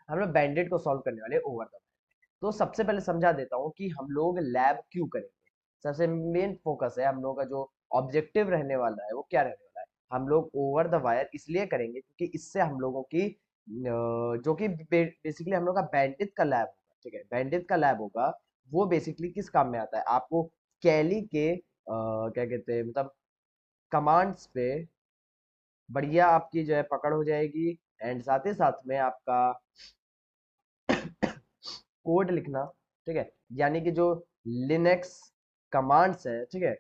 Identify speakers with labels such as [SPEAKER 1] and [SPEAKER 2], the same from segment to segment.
[SPEAKER 1] हम लोग बैंडिट को सॉल्व करने वाले ओवर द। तो सबसे पहले समझा देता हूँ कि हम लोग लैब क्यों करेंगे। सबसे मेन फोकस है हम लोग का जो ऑब्जेक्टिव रहने वाला है वो क्या रहने वाला है। हम लोग ओवर द वायर इसलिए करेंगे क्योंकि इससे हम लोगों की जो कि बेसिकली हम लोग का बैंडिट का लैब होगा, ठीक है, बैंडिट का लैब होगा। वो बेसिकली किस काम में आता है, आपको कैली के क्या कहते हैं मतलब कमांड्स पे बढ़िया आपकी जो है पकड़ हो जाएगी। एंड साथ ही साथ में आपका कोड लिखना, ठीक है, यानी कि जो लिनक्स कमांड्स है, ठीक है,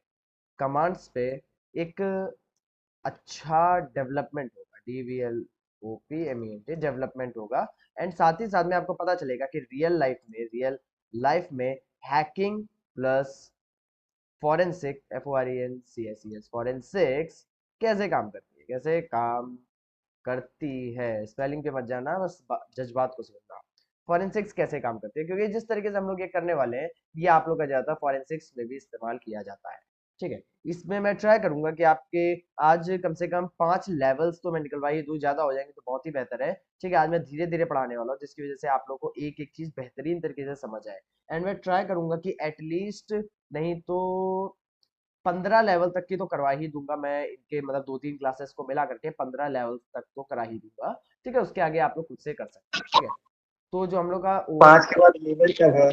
[SPEAKER 1] कमांड्स पे एक अच्छा डेवलपमेंट होगा, DEVLOPMENT डेवलपमेंट होगा। एंड साथ ही साथ में आपको पता चलेगा कि रियल लाइफ में hacking plus forensic FORENCICS forensics कैसे काम करती है, कैसे काम करती है। स्पेलिंग पे मत जाना, बस जज्बात को समझना। फॉरेंसिक्स कैसे काम करती है, क्योंकि जिस तरीके से हम लोग ये करने वाले हैं ये आप लोग का ज्यादा फॉरेंसिक्स में भी इस्तेमाल किया जाता है, ठीक है। इसमें मैं ट्राई करूंगा कि आपके आज कम से कम 5 लेवल्स तो मैं निकलवा ही दूं, ज्यादा हो जाएंगे तो बहुत ही बेहतर है, ठीक है। आज मैं धीरे धीरे पढ़ाने वाला हूँ जिसकी वजह से आप लोग को एक एक चीज बेहतरीन तरीके से समझ आए। एंड मैं ट्राई करूंगा कि एटलीस्ट नहीं तो 15 लेवल तक की तो करवा ही दूंगा मैं इनके, मतलब 2-3 क्लासेस को मिला करके 15 लेवल तक तो करा ही दूंगा, ठीक है। उसके आगे आप लोग खुद से कर सकते हैं, ठीक है। तो जो हम लोग का ओवर,
[SPEAKER 2] 5 के बाद लेवल क्या है?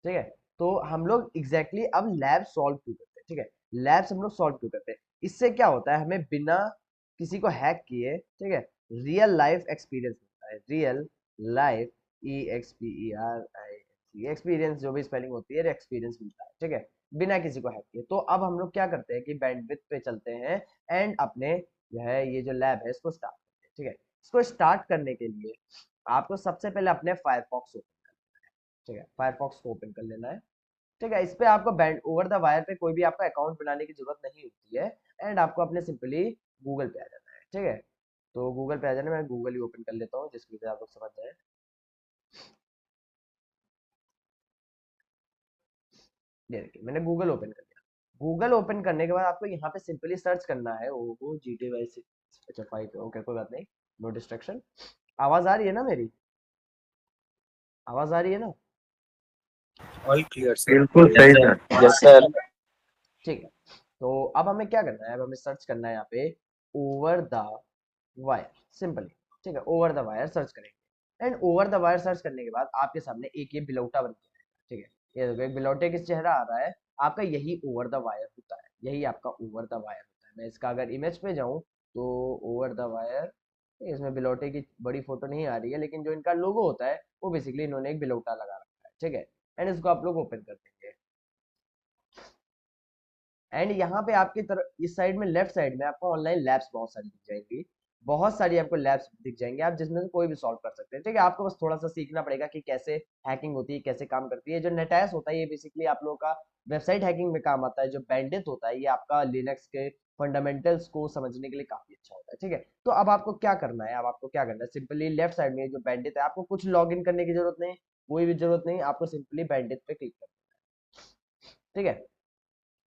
[SPEAKER 1] ठीक है, तो हम लोग एग्जैक्टली अब लैब सॉल्व क्यों करते हैं, ठीक है, लैब्स हम लोग सॉल्व क्यों करते हैं। इससे क्या होता है, हमें बिना किसी को हैक किए, ठीक है, रियल लाइफ एक्सपीरियंस मिलता है। रियल लाइफ EXPERIENCE एक्सपीरियंस, जो भी स्पेलिंग होती है, एक्सपीरियंस मिलता है, ठीक है, बिना किसी को हैक किए। तो अब हम लोग क्या करते हैं कि बैंडविड्थ पे चलते हैं एंड अपने जो है ये जो लैब है इसको स्टार्ट करते हैं, ठीक है। इसको स्टार्ट करने के लिए आपको सबसे पहले अपने फायरफॉक्स, ठीक है, फायरफॉक्स को ओपन कर लेना है, ठीक है। इस पे आपको बैंड ओवर द वायर पे कोई भी आपका अकाउंट बनाने की जरूरत नहीं होती है। एंड आपको अपने सिंपली गूगल पे आ जाना है, ठीक है। तो गूगल पे आ जाना, मैं गूगल ही ओपन कर लेता हूँ जिसकी वजह से आप लोग समझ जाए। ये देखिए मैंने गूगल ओपन कर लिया। गूगल ओपन करने के बाद आपको यहाँ पे सिंपली सर्च करना है ओहो GT/6, अच्छा 5, ओके कोई बात नहीं, नो डिस्ट्रक्शन। आवाज आ रही है ना मेरी, आवाज आ रही है ना,
[SPEAKER 2] ऑल क्लियर सर। बिल्कुल सही सर। Yes sir.
[SPEAKER 1] ठीक है। तो अब हमें क्या करना है, अब हमें सर्च करना है यहाँ पे ओवर द वायर, सिंपली, ठीक है, ओवर द वायर सर्च करेंगे। And over the wire search करने के बाद आपके सामने एक ये बिलौटा बन के आएगा, ठीक है। ये देखो एक बिलौटे का चेहरा आ रहा है आपका, यही ओवर द वायर होता है, यही आपका ओवर द वायर होता है। मैं इसका अगर इमेज पे जाऊं तो ओवर द वायर, इसमें बिलौटे की बड़ी फोटो नहीं आ रही है, लेकिन जो इनका लोगो होता है वो बेसिकली इन्होंने एक बिलौटा लगा रखा है, ठीक है। एंड इसको आप लोग ओपन कर देंगे। एंड यहाँ पे आपकी तरफ इस साइड में लेफ्ट साइड में आपको ऑनलाइन लैब्स बहुत सारी दिख जाएंगी, बहुत सारी आपको लैब्स दिख जाएंगे, आप जिसमें से कोई भी सॉल्व कर सकते हैं, ठीक है। आपको बस थोड़ा सा सीखना पड़ेगा कि कैसे हैकिंग होती है, कैसे काम करती है। जो नेटैस होता है ये बेसिकली आप लोगों का वेबसाइट हैकिंग में काम आता है। जो बैंडिट होता है ये आपका लिनक्स के फंडामेंटल्स को समझने के लिए काफी अच्छा होता है, ठीक है। तो अब आपको क्या करना है, अब आपको क्या करना है, सिंपली लेफ्ट साइड में जो बैंडिट है आपको कुछ लॉग इन करने की जरूरत नहीं, कोई भी जरूरत नहीं, आपको सिंपली बैंडिट पे क्लिक करना है, ठीक है।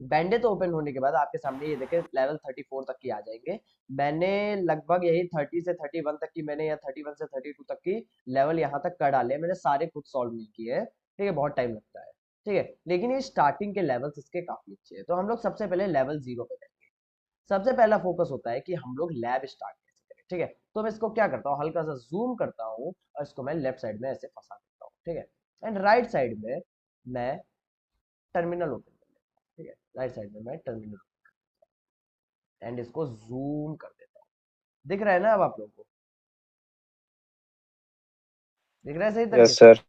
[SPEAKER 1] बैंडिट ओपन होने के बाद आपके सामने ये देखे लेवल 34 तक की आ जाएंगे। मैंने लगभग यही 30 से 31 तक की मैंने, या 31 से 32 तक की लेवल यहाँ तक कर डाले। मैंने सारे खुद सॉल्व नहीं किए हैं, ठीक है, बहुत टाइम लगता है, ठीक है, लेकिन ये स्टार्टिंग के लेवल्स इसके काफी अच्छे हैं। तो हम लोग सबसे पहले लेवल 0 पे जाएंगे। सबसे पहला फोकस होता है कि हम लोग लैब स्टार्ट कैसे करें, ठीक है। तो मैं इसको क्या करता हूँ, हल्का सा जूम करता हूँ और इसको मैं लेफ्ट साइड में ऐसे फंसा देता हूँ, ठीक है। एंड राइट साइड में मैं टर्मिनल ओपन कर लेता हूँ, ठीक है, राइट साइड में मैं टर्मिनल एंड इसको जूम कर देता हूँ। दिख रहा है ना अब आप लोगों को, दिख रहा है सही तरीके
[SPEAKER 2] यस
[SPEAKER 1] से,
[SPEAKER 2] सर।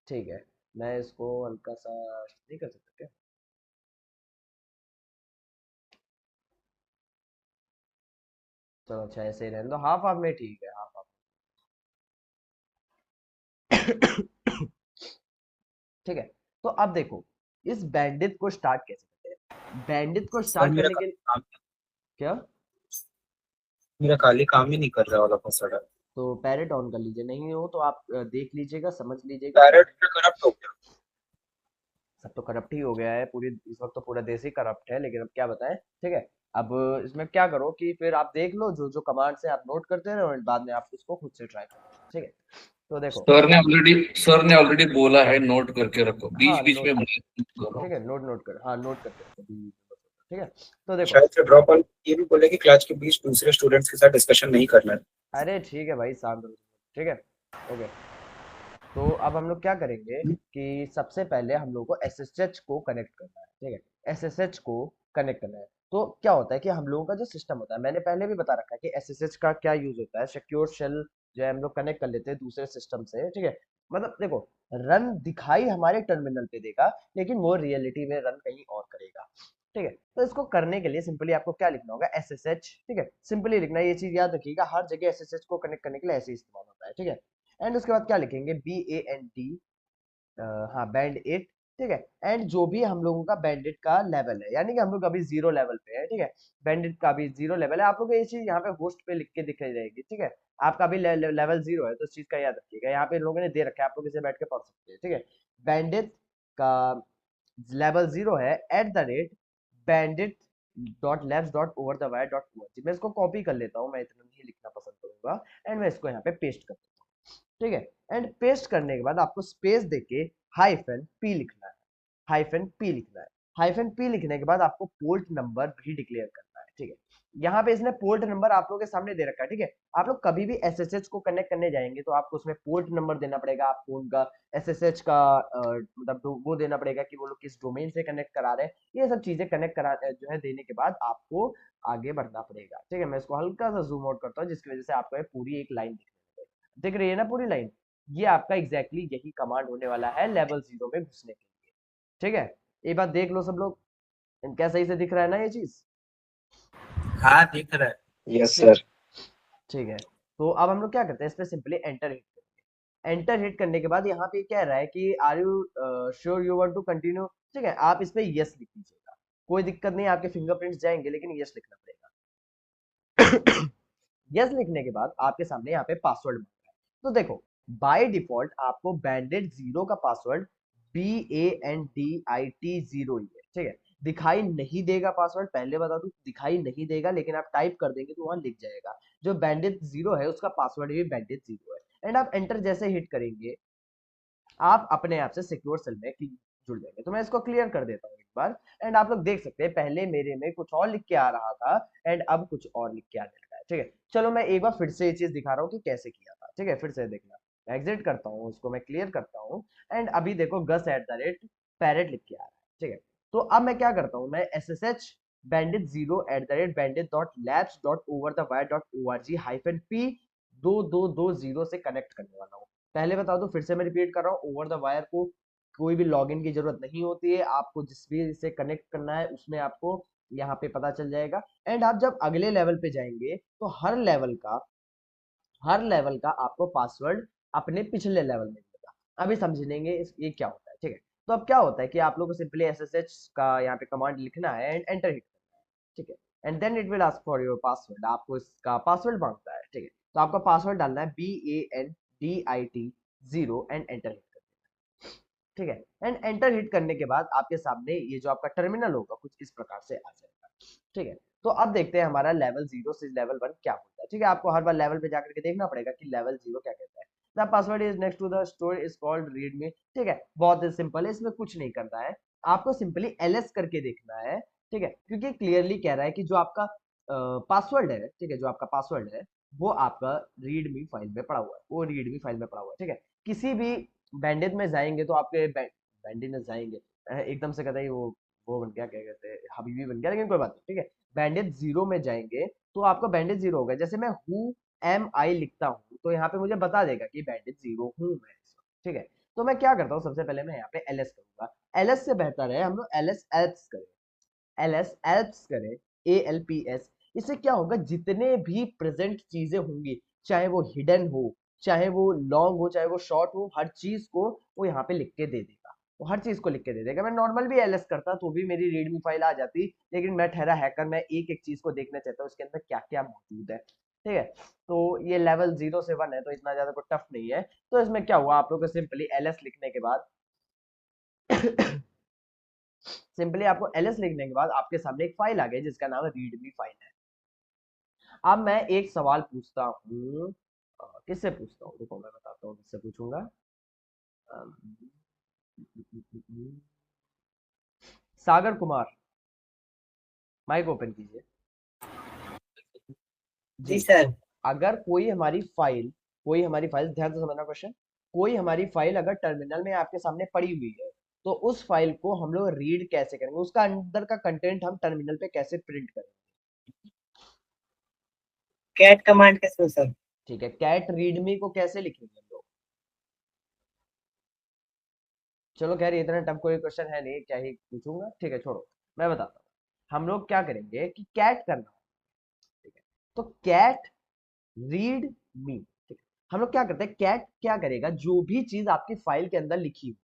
[SPEAKER 1] ठीक है। मैं इसको हल्का सा नहीं कर सकता क्या, चलो अच्छा ऐसे ही रहने दो, हाफ हाफ में ठीक है, हाफ हाफ ठीक है। तो अब देखो इस बैंडिट को स्टार्ट कैसे करते हैं, बैंडिट को
[SPEAKER 2] सर
[SPEAKER 1] स्टार्ट करने के लिए क्या,
[SPEAKER 2] मेरा खाली काम ही नहीं कर रहा वाला फंसा।
[SPEAKER 1] तो पैरेट ऑन कर लीजिए, नहीं हो तो आप देख लीजिएगा, समझ लीजिएगा क्या
[SPEAKER 2] पैरेट
[SPEAKER 1] है।
[SPEAKER 2] में करप्ट हो गया।
[SPEAKER 1] सब तो करप्ट ही हो गया है, पूरी इस वक्त तो पूरा देश ही करप्ट है, लेकिन अब क्या बताएं, ठीक है। अब इसमें क्या करो कि फिर आप देख लो जो जो कमांड्स है आप नोट करते रहो, और बाद में आप उसको खुद से ट्राई करो। ठीक है, तो देखो।
[SPEAKER 2] सर ने ऑलरेडी बोला है नोट करके रखो,
[SPEAKER 1] हाँ
[SPEAKER 2] बीच बीच
[SPEAKER 1] नोट,
[SPEAKER 2] में मत करो।
[SPEAKER 1] ठीक है, नोट नोट कर, हाँ नोट करके रखो ठीक है, तो देखो।
[SPEAKER 2] शायद से ड्रॉप ऑन ये भी बोले कि क्लास के बीच दूसरे स्टूडेंट्स के साथ डिस्कशन नहीं करना है।
[SPEAKER 1] अरे ठीक है भाई, शांत रहो। ठीक है, ओके। तो अब हम लोग क्या करेंगे कि सबसे पहले हम लोग को एसएसएच को कनेक्ट करना है। ठीक है, एसएसएच को कनेक्ट करना है। तो क्या होता है कि हम लोगों का जो सिस्टम होता है, मैंने पहले भी बता रखा है कि एसएसएच का क्या यूज होता है। सिक्योर शेल जो है हम लोग कनेक्ट कर लेते हैं दूसरे सिस्टम से। ठीक है, मतलब देखो, रन दिखाई हमारे टर्मिनल पे देगा, लेकिन वो रियलिटी में रन कहीं और करेगा। ठीक है, तो इसको करने के लिए सिंपली आपको क्या लिखना होगा, एसएसएच। ठीक है, सिंपली लिखना है, ये चीज याद रखिएगा, हर जगह एसएसएच को कनेक्ट करने के लिए ऐसे ही इस्तेमाल होता है। ठीक है, एंड उसके बाद क्या लिखेंगे, BAND, हाँ बैंड 8। ठीक है, एंड जो भी हम लोगों का बैंडेड का लेवल है, यानी कि हम लोग अभी 0 लेवल पे है। ठीक है, बैंडेड का भी 0 लेवल है। आप लोग को ये चीज यहाँ पे होस्ट पे लिख के दिखाई जाएगी। ठीक है, आपका भी लेवल 0 है, तो इस चीज का याद रखिएगा, यहाँ पे लोगों ने दे रखा है, आप लोग इसे बैठ के पढ़ सकते हैं। ठीक है, बैंडेड का लेवल 0 है, at the rate bandit dot left dot over the wire dot ORG. मैं इसको कॉपी कर लेता हूँ, मैं इतना नहीं लिखना पसंद करूंगा, एंड मैं इसको यहाँ पे पेस्ट कर देता हूँ। ठीक है, एंड पेस्ट करने के बाद आपको स्पेस देके हाइफन पी लिखना है, हाइफन पी लिखना है। हाइफन पी लिखने के बाद आपको पोर्ट नंबर भी डिक्लेयर करना है। ठीक है, यहाँ पे इसने पोर्ट नंबर आप लोगों के सामने दे रखा है। ठीक है, आप लोग कभी भी एसएसएच को कनेक्ट करने जाएंगे तो आपको उसमें पोर्ट नंबर देना पड़ेगा, आपको उनका एसएसएच का मतलब वो देना पड़ेगा कि वो लोग किस डोमेन से कनेक्ट करा रहे हैं। ये सब चीजें कनेक्ट करा जो है देने के बाद आपको आगे बढ़ना पड़ेगा। ठीक है, मैं इसको हल्का सा जूम आउट करता हूँ, जिसकी वजह से आपको ये पूरी एक लाइन दिख रही है ना, पूरी लाइन। ये आपका एग्जैक्टली यही कमांड होने वाला है लेवल 0 में घुसने के लिए। ठीक है, एक बात देख लो सब लोग, क्या सही से दिख रहा है ना ये चीज?
[SPEAKER 2] हाँ दिख रहा है। यस
[SPEAKER 1] ठीक है,
[SPEAKER 2] सर।
[SPEAKER 1] ठीक है। तो अब हम लोग क्या करते हैं, इस पे सिंपली एंटर हिट करते हैं। एंटर हिट करने के बाद यहाँ पे कह रहा है कि are you sure you want to continue. ठीक है, आप इस पे यस लिख दीजिएगा, कोई दिक्कत नहीं, आपके फिंगरप्रिंट्स जाएंगे, लेकिन यस लिखना पड़ेगा। यस लिखने के बाद आपके सामने यहाँ पे पासवर्ड मांग रहा है। तो देखो, बाय डिफॉल्ट आपको बैंडेड 0 का पासवर्ड BANDIT 0 ही है। ठीक है, दिखाई नहीं देगा पासवर्ड, पहले बता दूं, दिखाई नहीं देगा, लेकिन आप टाइप कर देंगे तो वहां लिख जाएगा। जो बैंडेड 0 है उसका पासवर्ड भी बैंडेड 0 है। एंड आप एंटर जैसे हिट करेंगे, आप अपने आप से सिक्योर सेल में जुड़ जाएंगे। तो मैं इसको क्लियर कर देता हूँ एक बार, एंड आप लोग देख सकते हैं पहले मेरे में कुछ और लिख के आ रहा था, एंड अब कुछ और लिख के आने लगा है। ठीक है, चलो मैं एक बार फिर से ये चीज दिखा रहा हूँ कि कैसे किया था। ठीक है, फिर से देखना, एग्जिट करता हूँ उसको, मैं क्लियर करता हूँ, एंड अभी देखो गस एट द रेट पैरेट लिख के आ रहा है। ठीक है, तो अब मैं क्या करता हूँ, मैं SSH bandit 0 at the rate bandit dot labs dot over the wire dot ORG hyphen P 2220 से कनेक्ट करने वाला हूँ। पहले बता दो, फिर से मैं रिपीट कर रहा हूँ, ओवर द वायर को कोई भी लॉगिन की जरूरत नहीं होती है, आपको जिस भी से कनेक्ट करना है उसमें आपको यहाँ पे पता चल जाएगा। एंड आप जब अगले लेवल पे जाएंगे तो हर लेवल का आपको पासवर्ड अपने पिछले लेवल में मिलेगा। अभी समझेंगे ये क्या होता है। ठीक है, तो अब क्या होता है कि आप लोगों को सिंपली SSH का यहाँ पे कमांड लिखना है एंड एंटर हिट करना है। ठीक है, and then it will ask for your password, आपको इसका पासवर्ड मांगता है। ठीक है, तो आपका पासवर्ड डालना है BANDIT 0 एंड एंटर हिट करना है। ठीक है, एंड एंटर हिट करने के बाद आपके सामने ये जो आपका टर्मिनल होगा कुछ इस प्रकार से आ जाएगा। ठीक है, तो अब देखते हैं हमारा लेवल 0 से लेवल 1 क्या होता है। ठीक है, आपको हर बार लेवल पे जाकर के देखना पड़ेगा कि लेवल 0 क्या कहता है। The password is next to the store is called readme. ठीक है, बहुत ही सिंपल है, इसमें कुछ नहीं करना है, आपको सिंपली एलएस करके देखना है। ठीक है, क्योंकि क्लियरली कह रहा है कि जो आपका पासवर्ड है, ठीक है, जो आपका पासवर्ड है वो आपका रीडमी फाइल में पड़ा हुआ है, वो रीडमी फाइल में पड़ा हुआ है। ठीक है, किसी भी बैंडेज में जाएंगे तो आपके बैंडेज में जाएंगे, एकदम से कहता है वो बन गया, क्या कहते हैं, हबीबी बन गया, लेकिन कोई बात नहीं। ठीक है, बैंडेज 0 में जाएंगे तो आपका बैंडेज 0 होगा। जैसे मैं हु एम आई लिखता हूँ तो यहाँ पे मुझे बता देगा कि बैंडेज 0 हूँ मैं। ठीक है, तो मैं क्या करता हूँ, सबसे पहले मैं यहाँ पे एलएस करूंगा। एलएस से बेहतर है हम लोग एलएस एल्प्स करें, एलएस एल्प्स करें, ALPS। इससे क्या होगा, जितने भी प्रेजेंट चीजें होंगी, चाहे वो हिडन हो, चाहे वो लॉन्ग हो, चाहे वो शॉर्ट हो, हर चीज को वो यहाँ पे लिख के दे देगा, वो हर चीज को लिख के दे देगा। मैं नॉर्मल भी एलएस करता तो भी मेरी रीडमी फाइल आ जाती, लेकिन मैं ठहरा हैकर, मैं एक एक चीज को देखना चाहता हूँ उसके अंदर क्या क्या मौजूद है। ठीक है, तो ये लेवल 0 से 1 है तो इतना ज्यादा कोई टफ नहीं है। तो इसमें क्या हुआ, आप लोग को सिंपली एलएस लिखने के बाद सिंपली आपको ls लिखने के बाद आपके सामने एक फाइल आ गई जिसका नाम है रीडमी फाइल है। अब मैं एक सवाल पूछता हूँ, किससे पूछता हूँ, रुको मैं बताता हूँ किससे पूछूंगा। अम, सागर कुमार, माइक ओपन कीजिए।
[SPEAKER 2] जी
[SPEAKER 1] जी,
[SPEAKER 2] सर।
[SPEAKER 1] अगर कोई हमारी फाइल ध्यान से समझना क्वेश्चन, कोई हमारी फाइल अगर टर्मिनल में आपके सामने पड़ी हुई है तो उस फाइल को हम लोग रीड कैसे करेंगे, उसका अंदर का कंटेंट हम टर्मिनल पे कैसे प्रिंट करेंगे।
[SPEAKER 2] कैट कमांड के थ्रू सर।
[SPEAKER 1] ठीक है, कैट रीडमी को कैसे लिखेंगे हम लोग। चलो खैर इतना टफ कोई क्वेश्चन है नहीं, क्या ही पूछूंगा, ठीक है छोड़ो, मैं बताता हूँ। हम लोग क्या करेंगे कि कैट करना, ठीक है, तो कैट रीड मी, ठीक है, हम लोग क्या करते हैं, कैट क्या करेगा, जो भी चीज आपकी फाइल के अंदर लिखी हो,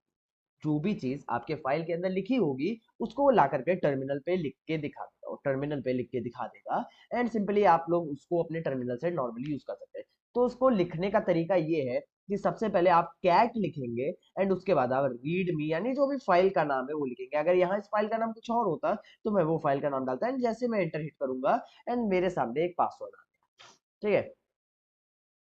[SPEAKER 1] जो भी चीज आपके फाइल के अंदर लिखी होगी उसको वो ला करके टर्मिनल पे लिख के दिखा देगा, और टर्मिनल पे लिख के दिखा देगा। एंड सिंपली आप लोग उसको अपने टर्मिनल से नॉर्मली यूज कर सकते हैं। तो उसको लिखने का तरीका ये है कि सबसे पहले आप कैट लिखेंगे एंड उसके बाद आप रीड मी यानी जो भी फाइल का नाम है वो लिखेंगे। अगर यहाँ इस फाइल का नाम कुछ और होता तो मैं वो फाइल का नाम डालता एंड जैसे मैं एंटर हिट करूंगा एंड मेरे सामने एक पासवर्ड आ गया, ठीक है।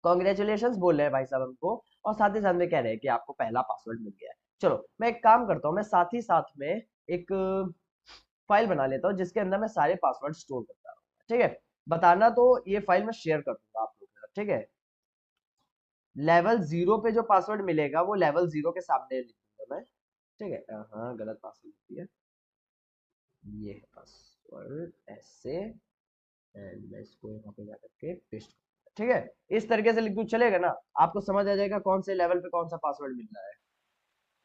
[SPEAKER 1] कॉन्ग्रेचुलेशन बोल रहे हैं भाई साहब हमको, और साथ ही साथ में कह रहे हैं कि आपको पहला पासवर्ड मिल गया है। चलो मैं एक काम करता हूँ, मैं साथ ही साथ में एक फाइल बना लेता हूँ जिसके अंदर मैं सारे पासवर्ड स्टोर करता हूँ, ठीक है। बताना तो ये फाइल मैं शेयर कर दूंगा आप लोगों के साथ, ठीक है। लेवल 0 पे जो पासवर्ड मिलेगा वो लेवल 0 के सामने लिख दूंगा मैं, ठीक है। हाँ गलत पासवर्ड लिख दिया, ये है पासवर्ड ऐसे, एंड मैं इसको यहाँ पे जाकर के पेस्ट, ठीक है। इस तरीके से लिख दूं चलेगा ना, आपको समझ आ जाएगा कौन से लेवल पे कौन सा पासवर्ड मिल रहा है।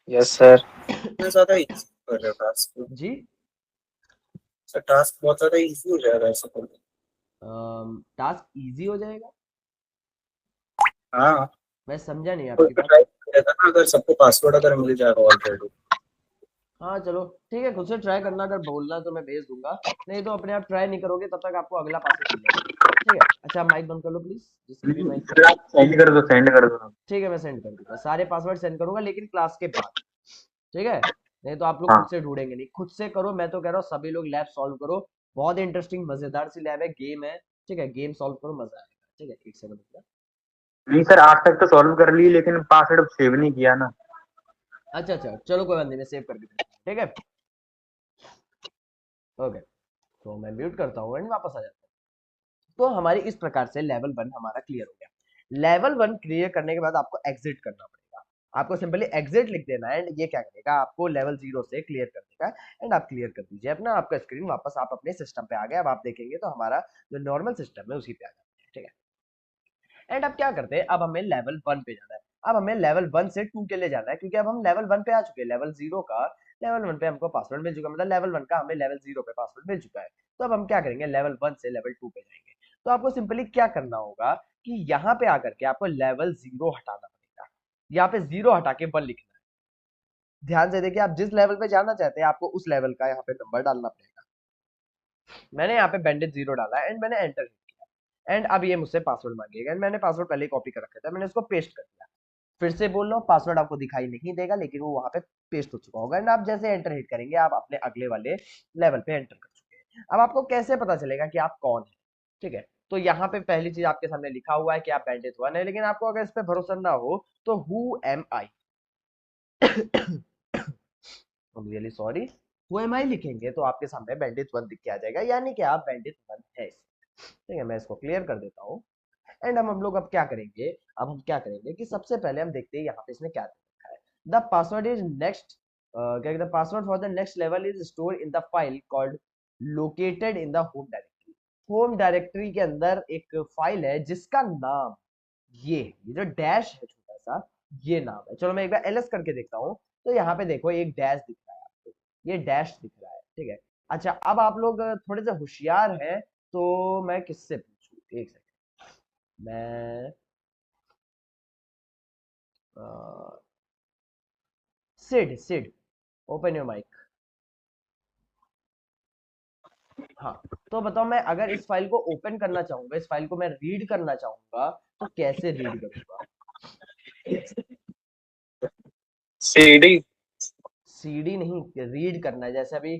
[SPEAKER 2] Yes sir. इतना ज्यादा इजी कर रहे हो टास्क।
[SPEAKER 1] जी,
[SPEAKER 2] सर टास्क बहुत ज्यादा इजी हो जाएगा ऐसा कर।
[SPEAKER 1] टास्क इजी हो जाएगा,
[SPEAKER 2] हाँ।
[SPEAKER 1] मैं समझा नहीं
[SPEAKER 2] कोई
[SPEAKER 1] आपकी
[SPEAKER 2] भी
[SPEAKER 1] बात।
[SPEAKER 2] ट्राई करेगा ना, अगर सबको पासवर्ड अगर मिल जाएगा ऑलरेडी।
[SPEAKER 1] हाँ चलो ठीक है, खुद से ट्राई करना, अगर बोलना तो मैं भेज दूंगा, नहीं तो अपने आप ट्राई नहीं करोगे तब तक आपको अगला पासवर्ड मिलेगा नहीं, ठीक है। अच्छा माइक बंद कर लो प्लीज, जिसकी भी माइक बंद
[SPEAKER 2] सर
[SPEAKER 1] है।
[SPEAKER 2] आप सेंड कर दो, सेंड कर दो।
[SPEAKER 1] ठीक है मैं सेंड कर दूंगा, सारे पासवर्ड सेंड करूंगा लेकिन क्लास के बाद, ठीक है। नहीं तो आप लोग खुद
[SPEAKER 2] हाँ।
[SPEAKER 1] से ढूंढेंगे नहीं, खुद से करो, मैं तो कह रहा हूँ सभी लोग लैब सॉल्व करो, बहुत इंटरेस्टिंग मजेदार सी लैब है, गेम है, ठीक है, गेम सॉल्व करो मजा आएगा, ठीक है। एक सेकंड,
[SPEAKER 2] नहीं सर आज तक तो सॉल्व कर ली लेकिन पासवर्ड सेव नहीं किया ना।
[SPEAKER 1] अच्छा अच्छा चलो कोई बात नहीं, मैं सेव करके भेजूंगा, ठीक है। ओके, तो मैं म्यूट करता हूँ एंड वापस आ जाता हूँ। तो हमारी इस प्रकार से लेवल 1 हमारा क्लियर हो गया। लेवल 1 क्लियर करने के बाद आपको एग्जिट करना पड़ेगा, आपको सिंपली एग्जिट लिख देना है एंड ये क्या करेगा, आपको लेवल 0 से क्लियर कर देगा। एंड आप क्लियर कर दीजिए अपना, आपका स्क्रीन वापस आप अपने सिस्टम पे आ गया। अब आप देखेंगे तो हमारा जो नॉर्मल सिस्टम है उसी पे आ जाता है, ठीक है। एंड अब क्या करते हैं, अब हमें लेवल 1 पे जाना है। अब हमें लेवल 1 से 2 के लिए जाना है क्योंकि अब हम लेवल 1 पे आ चुके हैं, लेवल 0 का लेवल 1 पे हमको पासवर्ड मिल चुका है, मतलब लेवल 1 का हमें लेवल 0 पे पासवर्ड मिल चुका है। तो अब हम क्या करेंगे, लेवल 1 से लेवल 2 पे जाएंगे। तो आपको सिंपली क्या करना होगा कि यहाँ पे आकर के आपको लेवल 0 हटाना पड़ेगा, यहाँ पे 0 हटा के 1 लिखना है। ध्यान से देखिए, आप जिस लेवल पे जाना चाहते हैं आपको उस लेवल का यहाँ पे नंबर डालना पड़ेगा। मैंने यहाँ पे बैंडेज 0 डाला है एंड मैंने एंटर किया एंड अब ये मुझसे पासवर्ड मांगेगा एंड मैंने पासवर्ड पहले ही कॉपी कर रखा था, मैंने इसको पेस्ट कर दिया। फिर से बोल रहा हूँ, पासवर्ड आपको दिखाई नहीं देगा लेकिन वो वहां पे पेस्ट हो चुका होगा एंड आप जैसे एंटर हिट करेंगे आप अपने अगले वाले लेवल पे एंटर कर चुके हैं। अब आपको कैसे पता चलेगा कि आप कौन है, ठीक है। तो यहाँ पे पहली चीज आपके सामने लिखा हुआ है कि आप बैंडेज 1 है, लेकिन आपको अगर इस पे भरोसा ना हो तो who am I, really sorry, who am I लिखेंगे तो आपके सामने बैंडेज 1 दिख के आ जाएगा, यानी कि आप बैंडेज 1 है, ठीक है। मैं इसको क्लियर कर देता हूँ एंड हम लोग अब क्या करेंगे, अब हम क्या करेंगे कि सबसे पहले हम देखते हैं यहाँ पे इसने क्या लिखा है। द पासवर्ड इज नेक्स्ट, क्या the password for the next level is store in the file called located in the home directory. Home directory के अंदर एक फाइल है जिसका नाम ये जो डैश है छोटा सा, ये नाम है। चलो मैं एक बार एलएस करके देखता हूँ, तो यहाँ पे देखो एक डैश दिख रहा है आपको, ये डैश दिख रहा है, ठीक है। अच्छा अब आप लोग थोड़े से होशियार हैं, तो मैं किससे पूछूं, एक सेकंड, मैं Sid Sid, open your mic. हाँ, तो बताओ मैं अगर इस फाइल को ओपन करना चाहूंगा, इस फाइल को मैं रीड करना चाहूंगा तो कैसे रीड करूंगा।
[SPEAKER 2] सीडी।
[SPEAKER 1] सीडी नहीं, रीड करना है, जैसे अभी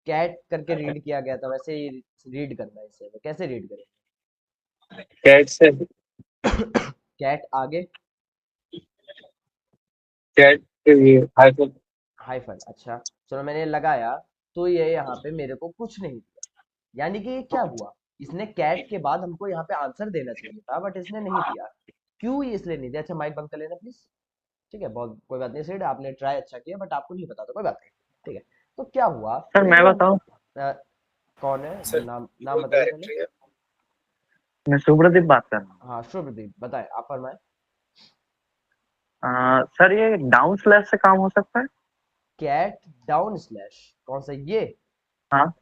[SPEAKER 1] कैट करके रीड किया गया था वैसे ही रीड करना है इसे। कैसे रीड
[SPEAKER 2] कैट से
[SPEAKER 1] करें? कैट आगे
[SPEAKER 2] कैट हाइफन।
[SPEAKER 1] हाइफन, अच्छा चलो मैंने लगाया, तो ये यहाँ पे मेरे को कुछ नहीं दिया, यानी कि ये क्या हुआ, इसने कैट के बाद हमको यहाँ पे आंसर देना चाहिए था बट इसने नहीं दिया। क्यों ये इसलिए नहीं दिया? अच्छा माइक बंद कर लेना प्लीज। ठीक है, बहुत कोई बात नहीं सेठ, आपने ट्राई अच्छा किया बट आपको नहीं पता, तो कोई बात नहीं। ठीक है, तो क्या हुआ
[SPEAKER 2] सर
[SPEAKER 1] कि
[SPEAKER 2] मैं
[SPEAKER 1] जब
[SPEAKER 2] बताऊं।
[SPEAKER 1] अ, कौन है?
[SPEAKER 3] सर
[SPEAKER 1] नाम नाम
[SPEAKER 3] वो
[SPEAKER 1] बताइए पहले।
[SPEAKER 3] डायरेक्टर है।
[SPEAKER 2] मैं सुब्रदीप बात कर रहा
[SPEAKER 1] हाँ शुभदीप, बताए आप, फरमाए।
[SPEAKER 2] हूँ। सर ये डाउन स्लैश से काम हो सकता है।
[SPEAKER 1] कैट डाउन स्लैश, कौन सा ये?
[SPEAKER 2] हाँ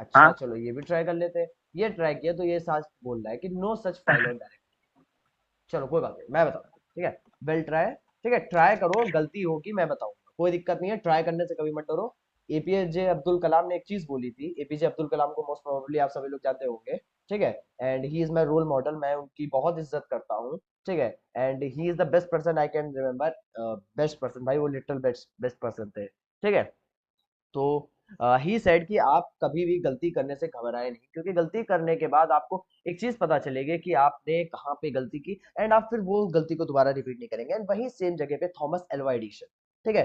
[SPEAKER 1] अच्छा
[SPEAKER 2] हाँ।
[SPEAKER 1] चलो ये भी ट्राई कर लेते हैं। ये ट्राई किया तो ये साथ बोल रहा है कि नो सच फाइल और डायरेक्ट। चलो कोई बात नहीं, मैं बताऊँ, ठीक है। वेल ट्राई, ठीक है, ट्राई करो, गलती होगी मैं बताऊंगा, कोई दिक्कत नहीं है, ट्राई करने से कभी मत डरो। एपीजे अब्दुल कलाम ने एक चीज बोली थी, एपीजे अब्दुल कलाम को मोस्ट प्रोबेबली आप सभी लोग जानते होंगे, ठीक है। And he is my role model, मैं उनकी बहुत इज्जत करता हूँ, ठीक है। And he is the best person I can remember, best person, भाई वो लिटिल बेस्ट बेस्ट पर्सन थे, ठीक है। तो ही सेड कि आप कभी भी गलती करने से घबराए नहीं, क्योंकि गलती करने के बाद आपको एक चीज पता चलेगी कि आपने कहाँ पे गलती की, एंड आप फिर वो गलती को दोबारा रिपीट नहीं करेंगे। एंड वही सेम जगह पे थॉमस एल्वा एडिशन, ठीक है।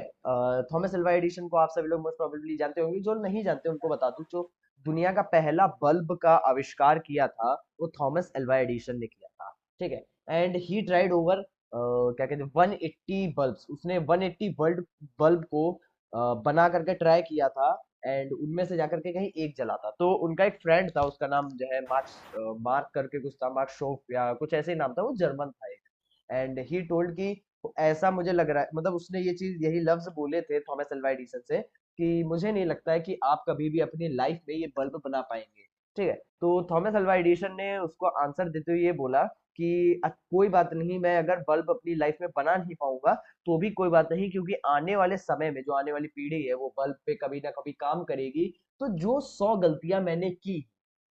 [SPEAKER 1] थॉमस एल्वा एडिशन को आप सभी लोग मोस्ट प्रोबेबली जानते होंगे, जो नहीं जानते उनको बता दूं, जो दुनिया का पहला बल्ब का आविष्कार किया था वो थॉमस एल्वा एडिशन ने किया था, ठीक है। एंड ही ट्राइड ओवर क्या कहते हैं 180 बल्ब्स, उसने 180 बल्ब बल्ब को बना करके ट्राई किया था, एंड उनमें से जाकर के कहीं एक जला था। तो उनका एक फ्रेंड था, उसका नाम जो है मार्क्स, मार्क करके कुछ था, मार्क शोफ या कुछ ऐसे ही नाम था, वो जर्मन था एक। एंड ही टोल्ड कि ऐसा मुझे लग रहा है, मतलब उसने ये चीज यही लफ्ज बोले थे थॉमस एल्वा एडिसन से, कि मुझे नहीं लगता है कि आप कभी भी अपनी लाइफ में ये बल्ब बना पाएंगे, ठीक है। तो थॉमस एल्वा एडिसन ने उसको आंसर देते हुए ये बोला कि कोई बात नहीं, मैं अगर बल्ब अपनी लाइफ में बना नहीं पाऊंगा तो भी कोई बात नहीं, क्योंकि आने वाले समय में जो आने वाली पीढ़ी है वो बल्ब पे कभी ना कभी काम करेगी। तो जो 100 गलतियां मैंने की,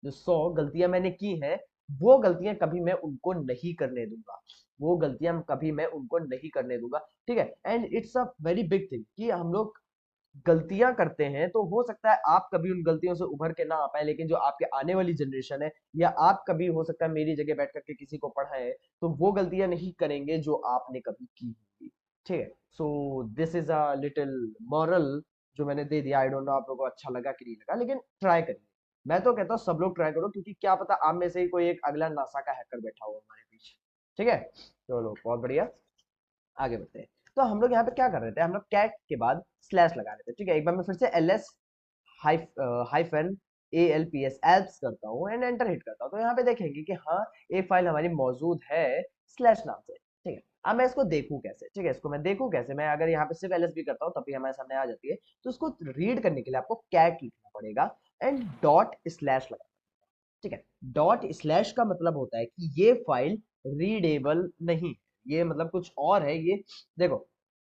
[SPEAKER 1] जो 100 गलतियां मैंने की हैं, वो गलतियां कभी मैं उनको नहीं करने दूंगा, वो गलतियां कभी मैं उनको नहीं करने दूंगा, ठीक है। And it's a very big thing कि हम लोग गलतियां करते हैं, तो हो सकता है आप कभी उन गलतियों से उभर के ना आ पाए, लेकिन जो आपके आने वाली जनरेशन है, या आप कभी हो सकता है मेरी जगह बैठ करके किसी को पढ़ाए, तो वो गलतियां नहीं करेंगे जो आपने कभी की होगी, ठीक है। So this is a little moral जो मैंने दे दिया। आई डोंट नो आप लोगों को अच्छा लगा कि नहीं लगा, लेकिन ट्राई करिए। मैं तो कहता हूँ सब लोग ट्राई करो, क्योंकि क्या पता आप में से ही कोई एक अगला नासा का हैकर बैठा हो हमारे बीच, ठीक है। चलो बहुत बढ़िया, आगे बढ़ते हैं। तो हम लोग यहाँ पे क्या कर रहे थे, हम लोग कैट के बाद स्लैश लगा रहे थे, ठीक है। एक बार मैं फिर से L S hyphen A L P S Alps करता हूँ एंड एंटर हिट करता हूँ, तो यहाँ पे देखेंगे कि हाँ एक फाइल हमारी मौजूद है स्लैश नाम से, ठीक है। अब मैं इसको देखूं कैसे, ठीक है, इसको मैं देखूं कैसे, मैं अगर यहाँ पे सिर्फ एल एस भी करता हूँ तब भी हमारे सामने आ जाती है। तो इसको रीड करने के लिए आपको कैट लिखना पड़ेगा एंड डॉट स्लैश लगा, ठीक है। डॉट स्लैश का मतलब होता है कि ये फाइल रीडेबल नहीं, ये मतलब कुछ और है ये। देखो,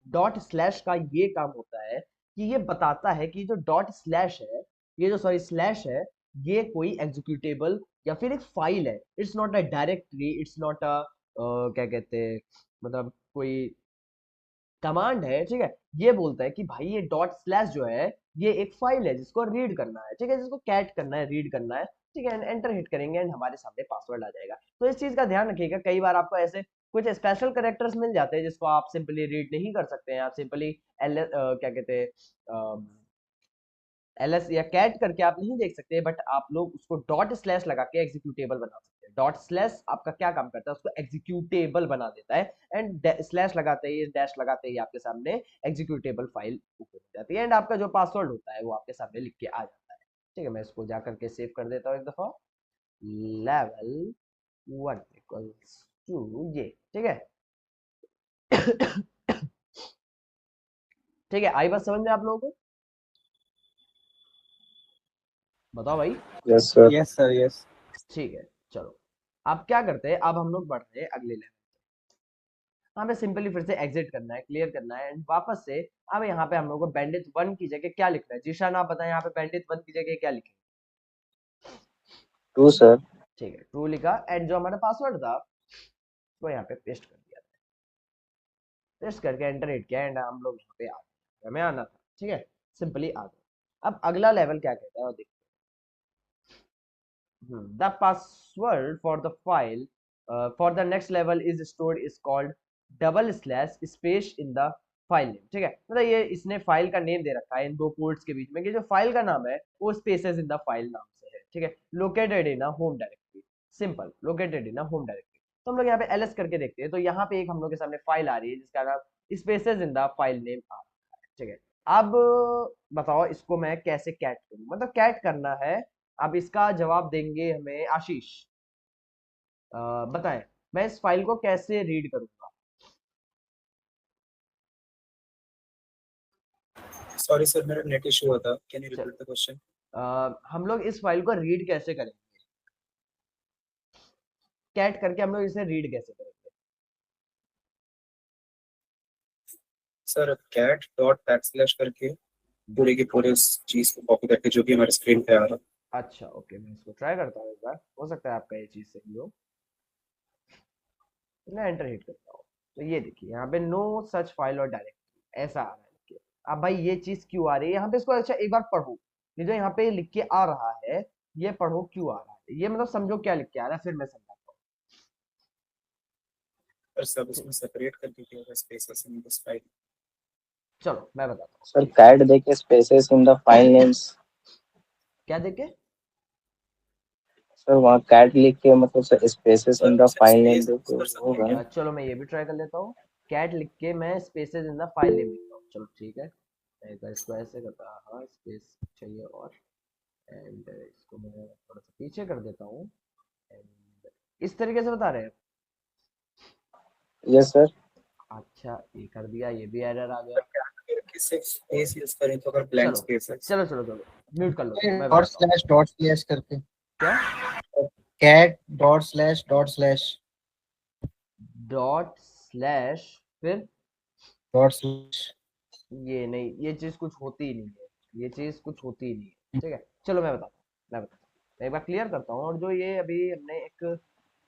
[SPEAKER 1] डॉट स्लैश का ये काम होता है कि ये बताता है कि जो डॉट स्लैश है, ये जो सॉरी स्लैश है, ये कोई एग्जीक्यूटेबल या फिर एक फाइल है। It's not a directory, it's not a क्या कहते हैं, मतलब कोई कमांड है, ठीक है। ये बोलता है कि भाई ये डॉट स्लैश जो है ये एक फाइल है जिसको रीड करना है, ठीक है, जिसको कैट करना है, रीड करना है, ठीक है। एंटर हिट करेंगे एंड हमारे सामने पासवर्ड आ जाएगा। तो इस चीज का ध्यान रखिएगा, कई बार आपको ऐसे कुछ स्पेशल कैरेक्टर्स मिल जाते हैं जिसको आप सिंपली रीड नहीं कर सकते हैं, आप सिंपली क्या कहते हैं एलएस या कैट करके आप नहीं देख सकते, बट आप लोग उसको डॉट स्लैश लगा के एग्जीक्यूटेबल बना सकते हैं। डॉट स्लैश आपका क्या काम करता है, उसको एग्जीक्यूटेबल बना देता है, एंड स्लैश लगाते ही, डैश लगाते ही आपके सामने एग्जीक्यूटेबल फाइल ओपन हो जाती है, एंड आपका जो पासवर्ड होता है वो आपके सामने लिख के आ जाता है, ठीक है। मैं इसको जा करके सेव कर देता हूँ एक दफा, लेवल 1 इक्वल्स टू ये, ठीक है। ठीक है, आई बात समझ में आप लोगों को? बताओ भाई।
[SPEAKER 3] Yes sir.
[SPEAKER 4] Yes sir yes.
[SPEAKER 1] ठीक है, चलो अब क्या करते हैं, अब हम लोग बढ़ रहे हैं अगले लेवल। हमें सिंपली फिर से एग्जिट करना है, क्लियर करना है, एंड वापस से अब यहाँ पे हम लोग को बैंडिट 1 की जगह क्या लिखना है? जीशान आप बताएं, यहाँ पे बैंडिट 1 की जगह क्या लिखें?
[SPEAKER 3] True sir.
[SPEAKER 1] ठीक है, ट्रू लिखा, एंड जो हमारा पासवर्ड था वो यहाँ पे पेस्ट कर दिया, पेस्ट करके एंटर हिट किया, एंड हम लोग यहाँ पे आ गए, हमें आना था, ठीक है, सिंपली आ गया। अब अगला लेवल क्या कहता है और देखते हैं। The password for the file for the next level is stored is called double slash space in the file name. ठीक है, मतलब ये इसने फाइल का नेम दे रखा है इन दो कोट्स के बीच में कि जो फाइल का नाम है वो स्पेसेस इन द फाइल नाम से है। ठीक है, located in a home directory, simple, located in a home directory. तो हम लोग यहाँ पे एलएस करके देखते हैं, तो यहाँ पे एक हम लोग के सामने फाइल आ रही है जिसका नाम spaces in the file name आ रहा है। ठीक है, अब बताओ इसको मैं कैसे कैट करूं, मतलब कैट करना है। अब इसका जवाब देंगे हमें आशीष। बताएं मैं इस फाइल को कैसे रीड करूंगा।
[SPEAKER 3] सॉरी सर, मेरा नेट इशू हुआ था, कैन यू
[SPEAKER 1] चल,
[SPEAKER 3] रिपीट द क्वेश्चन?
[SPEAKER 1] हम लोग इस फाइल को रीड कैसे करेंगे, कैट करके हम लोग इसे रीड कैसे करेंगे।
[SPEAKER 3] Sir cat dot backslash करके पूरे के पूरे उस चीज को कॉपी करके जो भी हमारे स्क्रीन पे आ रहा है।
[SPEAKER 1] अच्छा ओके, मैं इसको ट्राई करता हूँ एक बार, हो सकता है आपका ये चीज सही हो। मैं एंटर हिट करता हूँ, तो ये देखिए यहाँ पे नो सच फाइल और डायरेक्टरी ऐसा आ रहा है लिख के। अब भाई ये चीज क्यों आ रही है यहाँ पे, इसको अच्छा एक बार पढ़ो, ये जो यहाँ पे लिख के आ रहा है ये पढ़ो क्यों आ रहा है, ये मतलब समझो क्या लिख के आ रहा है, फिर मैं समझाता
[SPEAKER 3] पर सब
[SPEAKER 1] हूँ।
[SPEAKER 3] उसमें सेपरेट करके किया हुआ स्पेसेस इन दिस फाइल।
[SPEAKER 1] चलो मैं बताता हूँ।
[SPEAKER 2] सर कैट देके spaces in the file names.
[SPEAKER 1] क्या देखे,
[SPEAKER 2] सर वहाँ कैट लिख के मतलब sir spaces
[SPEAKER 3] sir
[SPEAKER 2] in the
[SPEAKER 3] उसे
[SPEAKER 2] फाइल नेम
[SPEAKER 3] स्पेस
[SPEAKER 2] देके
[SPEAKER 3] कर सकते हैं
[SPEAKER 2] होगा
[SPEAKER 3] क्या?
[SPEAKER 2] ना।
[SPEAKER 1] चलो मैं ये भी ट्राई कर लेता हूँ। कैट लिख के मैं spaces in the file name लिखता हूँ, चलो ठीक है। मैं एक बार इसको ऐसे करता, हाँ स्पेस चाहिए और एंड इसको मैं थोड़ा सा पीछे कर देता हूँ एंड इस तरीके से बता रहे हैं।
[SPEAKER 2] Yes sir.
[SPEAKER 1] अच्छा ये कर दिया, ये भी एरर आ गया।
[SPEAKER 3] पर क्या अगर किसी स्पेस यूज करें तो अगर ब्लैंक
[SPEAKER 1] चलो
[SPEAKER 3] स्पेस है।
[SPEAKER 1] चलो म्यूट कर लो तुम, मैं
[SPEAKER 4] डॉट
[SPEAKER 1] बताता हूँ।
[SPEAKER 4] स्लैश डॉट स्लैश करके
[SPEAKER 1] क्या,
[SPEAKER 4] cat dot slash
[SPEAKER 1] dot slash फिर,
[SPEAKER 4] डॉट स्लैश।
[SPEAKER 1] ये नहीं, ये चीज कुछ होती ही नहीं है, ये चीज कुछ होती ही नहीं है। ठीक है, चलो मैं बताता हूँ, मैं एक बार क्लियर करता हूँ। और जो ये अभी हमने एक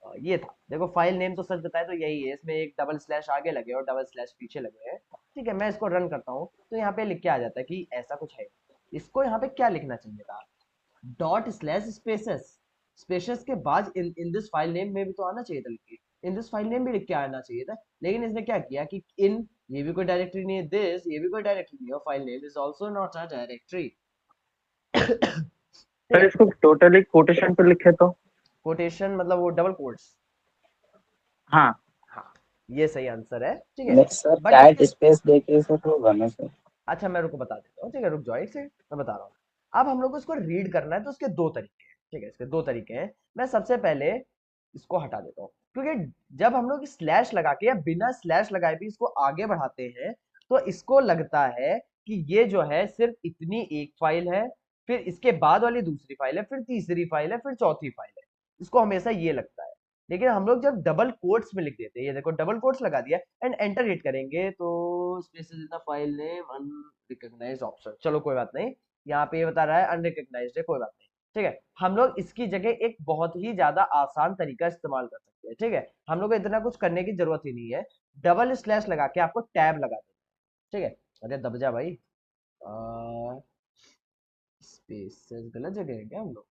[SPEAKER 1] ये था, देखो फाइल नेम तो सच बताए तो यही है, इसमें एक डबल स्लैश आगे लगे और डबल स्लैश पीछे लगे हैं। ठीक है, मैं इसको रन करता हूँ तो यहाँ पे लिख के आ जाता है कि ऐसा कुछ है। इसको यहाँ पे क्या लिखना चाहिए था, डॉट स्लैश स्पेसेस, स्पेसेस के बाद इन दिस फाइल नेम में भी तो आना चाहिए था लिख के, इन दिस फाइल नेम भी लिख के आना चाहिए था। लेकिन इसने क्या किया कि इन, ये भी कोई डायरेक्टरी नहीं है, दिस ये भी कोई डायरेक्टरी नहीं है, file name is also not a directory. ठीक
[SPEAKER 2] सर
[SPEAKER 1] है,
[SPEAKER 2] इसको टोटली कोटेशन पे लिखे तो।
[SPEAKER 1] कोटेशन मतलब वो डबल कोट्स,
[SPEAKER 2] हाँ।
[SPEAKER 1] हाँ ये सही आंसर है। ठीक है,
[SPEAKER 2] नहीं सर
[SPEAKER 1] बट
[SPEAKER 2] कैट
[SPEAKER 1] इसके,
[SPEAKER 2] स्पेस देके सर होगा ना सर।
[SPEAKER 1] अच्छा मैं रुको बता देता हूँ, ठीक है रुक जाओ एक सेकंड, मैं बता रहा हूँ। अब हम लोग को इसको रीड करना है तो उसके दो तरीके हैं। ठीक है, इसके दो तरीके हैं। मैं सबसे पहले इसको हटा देता हूँ, क्योंकि जब हम लोग स्लैश लगा के या बिना स्लैश लगाए भी इसको आगे बढ़ाते हैं तो इसको लगता है कि ये जो है सिर्फ इतनी एक फाइल है, फिर इसके बाद वाली दूसरी फाइल है, फिर तीसरी फाइल है, फिर चौथी फाइल है। इसको हमेशा ये लगता है। लेकिन हम लोग जब डबल कोट्स में लिख देते हैं, ये देखो डबल कोट्स लगा दिया एंड एंटर हिट करेंगे तो spaces in the file name unrecognised option, चलो कोई बात नहीं, यहाँ पे ये बता रहा है अनरिकॉग्नाइज्ड है, कोई बात नहीं। ठीक है, हम लोग इसकी जगह एक बहुत ही ज्यादा आसान तरीका इस्तेमाल कर सकते हैं। ठीक है, हम लोग को इतना कुछ करने की जरूरत ही नहीं है, डबल स्लैश लगा के आपको टैब लगा देना है। ठीक है, अरे दब जा भाई, स्पेसेस गलत जगह है क्या हम लोग,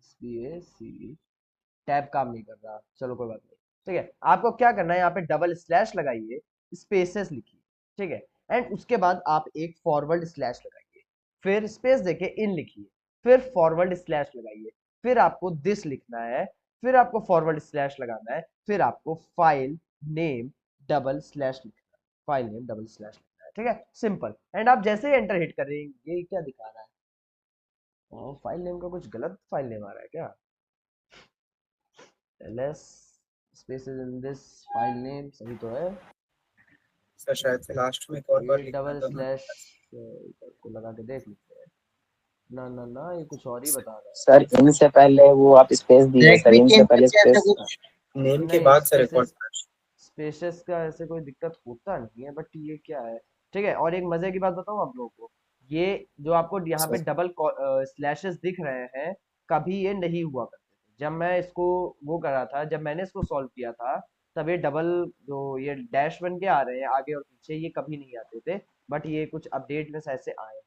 [SPEAKER 1] स्पेस टैब काम नहीं कर रहा, चलो कोई बात नहीं। ठीक है, आपको क्या करना है, यहाँ पे डबल स्लैश लगाइए, स्पेसेस लिखिए। ठीक है, एंड उसके बाद आप एक फॉरवर्ड स्लैश लगाइए, फिर स्पेस देके इन लिखिए, फिर फॉरवर्ड स्लैश लगाइए, फिर आपको दिस लिखना है, फिर आपको फॉरवर्ड स्लैश लगाना है, फिर आपको फाइल नेम डबल स्लैश लिखना है, फाइल नेम डबल स्लैश लिखना है। ठीक है, सिंपल। एंड आप जैसे ही एंटर हिट करेंगे, ये क्या दिखा रहा है, फाइल नेम का कुछ गलत फाइल नेम आ रहा है क्या, ls spaces in this file name सही तो है,
[SPEAKER 3] सर शायद से लास्ट में एक और बार
[SPEAKER 1] ये
[SPEAKER 3] लिखना
[SPEAKER 1] डबल
[SPEAKER 3] था ना।
[SPEAKER 1] स्लैश को लगा के देख लेते हैं। ना ना ना, ये कुछ और ही बता रहा
[SPEAKER 2] सर इनसे पहले वो आप स्पेस दीजिए सर,
[SPEAKER 4] डायरेक्टरी के
[SPEAKER 2] इनसे पहले
[SPEAKER 4] नीचे ऐसा
[SPEAKER 2] स्पेस।
[SPEAKER 4] कुछ
[SPEAKER 3] नेम
[SPEAKER 1] है।
[SPEAKER 3] के
[SPEAKER 1] नहीं
[SPEAKER 3] बाद सर एक और
[SPEAKER 1] स्पेसेस, स्पेसेस का ऐसे कोई दिक्कत होता नहीं है, बट ये क्या है। ठीक है, और एक मजे की बात बताऊं आप लोगों को, ये जो आपको यहाँ पे
[SPEAKER 3] सर।
[SPEAKER 1] डबल स्लैशेस दिख रहे हैं, कभी ये नहीं हुआ करते थे जब मैं इसको वो कर रहा था, जब मैंने इसको सॉल्व किया था, तब ये डबल जो ये डैश बन के आ रहे हैं आगे और पीछे, ये कभी नहीं आते थे। बट ये कुछ अपडेट में शायद से आए हैं।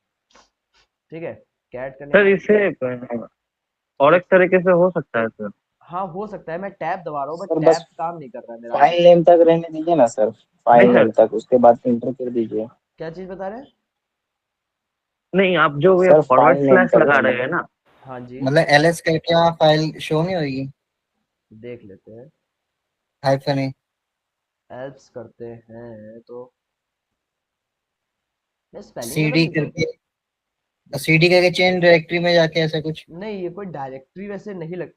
[SPEAKER 1] ठीक है, कैट करने
[SPEAKER 2] सर
[SPEAKER 1] के
[SPEAKER 2] इसे और एक तरीके से हो सकता है सर।
[SPEAKER 1] हाँ हो सकता है, मैं टैब दबा रहा हूँ बट
[SPEAKER 4] सर
[SPEAKER 1] टैब
[SPEAKER 4] बस
[SPEAKER 1] काम नहीं कर रहा है मेरा अभी
[SPEAKER 4] फाइल
[SPEAKER 1] तक।
[SPEAKER 4] नेम तक रहने दीजिए ना सर,
[SPEAKER 2] नहीं
[SPEAKER 4] फाइल
[SPEAKER 2] सर,
[SPEAKER 4] नेम तक, उसके बाद इंटर कर दीजिए।
[SPEAKER 1] क्या चीज बता रहे हैं?
[SPEAKER 2] नहीं आप जो ये
[SPEAKER 4] sir
[SPEAKER 2] forward
[SPEAKER 4] file name
[SPEAKER 2] slash
[SPEAKER 4] तक
[SPEAKER 2] लगा
[SPEAKER 4] रहने
[SPEAKER 2] रहे हैं ना,
[SPEAKER 1] हाँ जी,
[SPEAKER 4] मतलब एलएस करके वहाँ फाइल शो नहीं होगी,
[SPEAKER 1] देख लेते हैं।
[SPEAKER 4] हाइफन ए।
[SPEAKER 1] एल्प्स करते हैं तो मैं स्पेलिंग गलत
[SPEAKER 4] सीडी
[SPEAKER 1] लिखा हूँ क्या?
[SPEAKER 4] करके, सीडी करके चेन डायरेक्टरी में जाके ऐसा कुछ
[SPEAKER 1] नहीं ये कोई डायरेक्टरी वैसे नहीं लग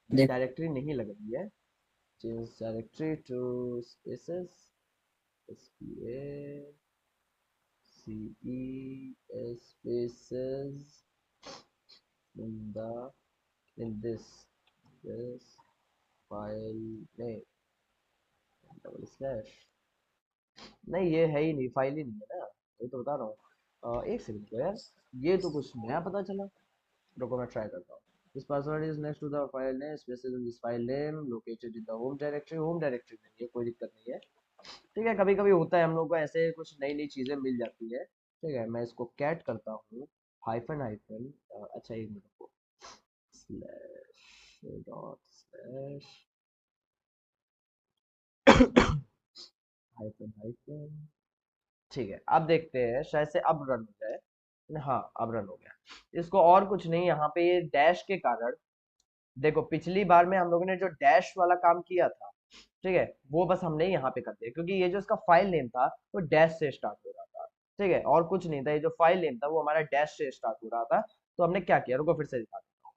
[SPEAKER 4] देख।
[SPEAKER 1] डायरेक्टरी नहीं लग रही है। Change directory to spaces, SPA CE spaces in the in this file name double slash. नहीं ये है ही नहीं, फाइल ही नहीं है ना, ये तो बता रहा हूँ। एक सेकंड को यार, ये तो कुछ नया पता चला। रुको मैं ट्राई करता हूँ। This password is next to the file name spaces in this file name located in the home directory में, ये कोई दिक्कत नहीं है। ठीक है, कभी कभी होता है हम लोग को ऐसे कुछ नई नई चीजें मिल जाती है। ठीक है, मैं इसको कैट करता हूँ, हाइफन हाइफन, अच्छा एक मिनट को, slash dot slash hyphen hyphen. ठीक है, अब देखते हैं शायद से अब रन हो जाए। हाँ अब रन हो गया। इसको और कुछ नहीं, यहाँ पे ये डैश के कारण, देखो पिछली बार में हम लोगों ने जो डैश वाला काम किया था, ठीक है, वो बस हमने यहाँ पे कर दिया, क्योंकि ये जो इसका फाइल नेम था वो डैश से स्टार्ट हो रहा था। ठीक है, और कुछ नहीं था, ये जो फाइल नेम था वो हमारा डैश से स्टार्ट हो रहा था। तो हमने क्या किया, रुको फिर से दिखा देता हूँ।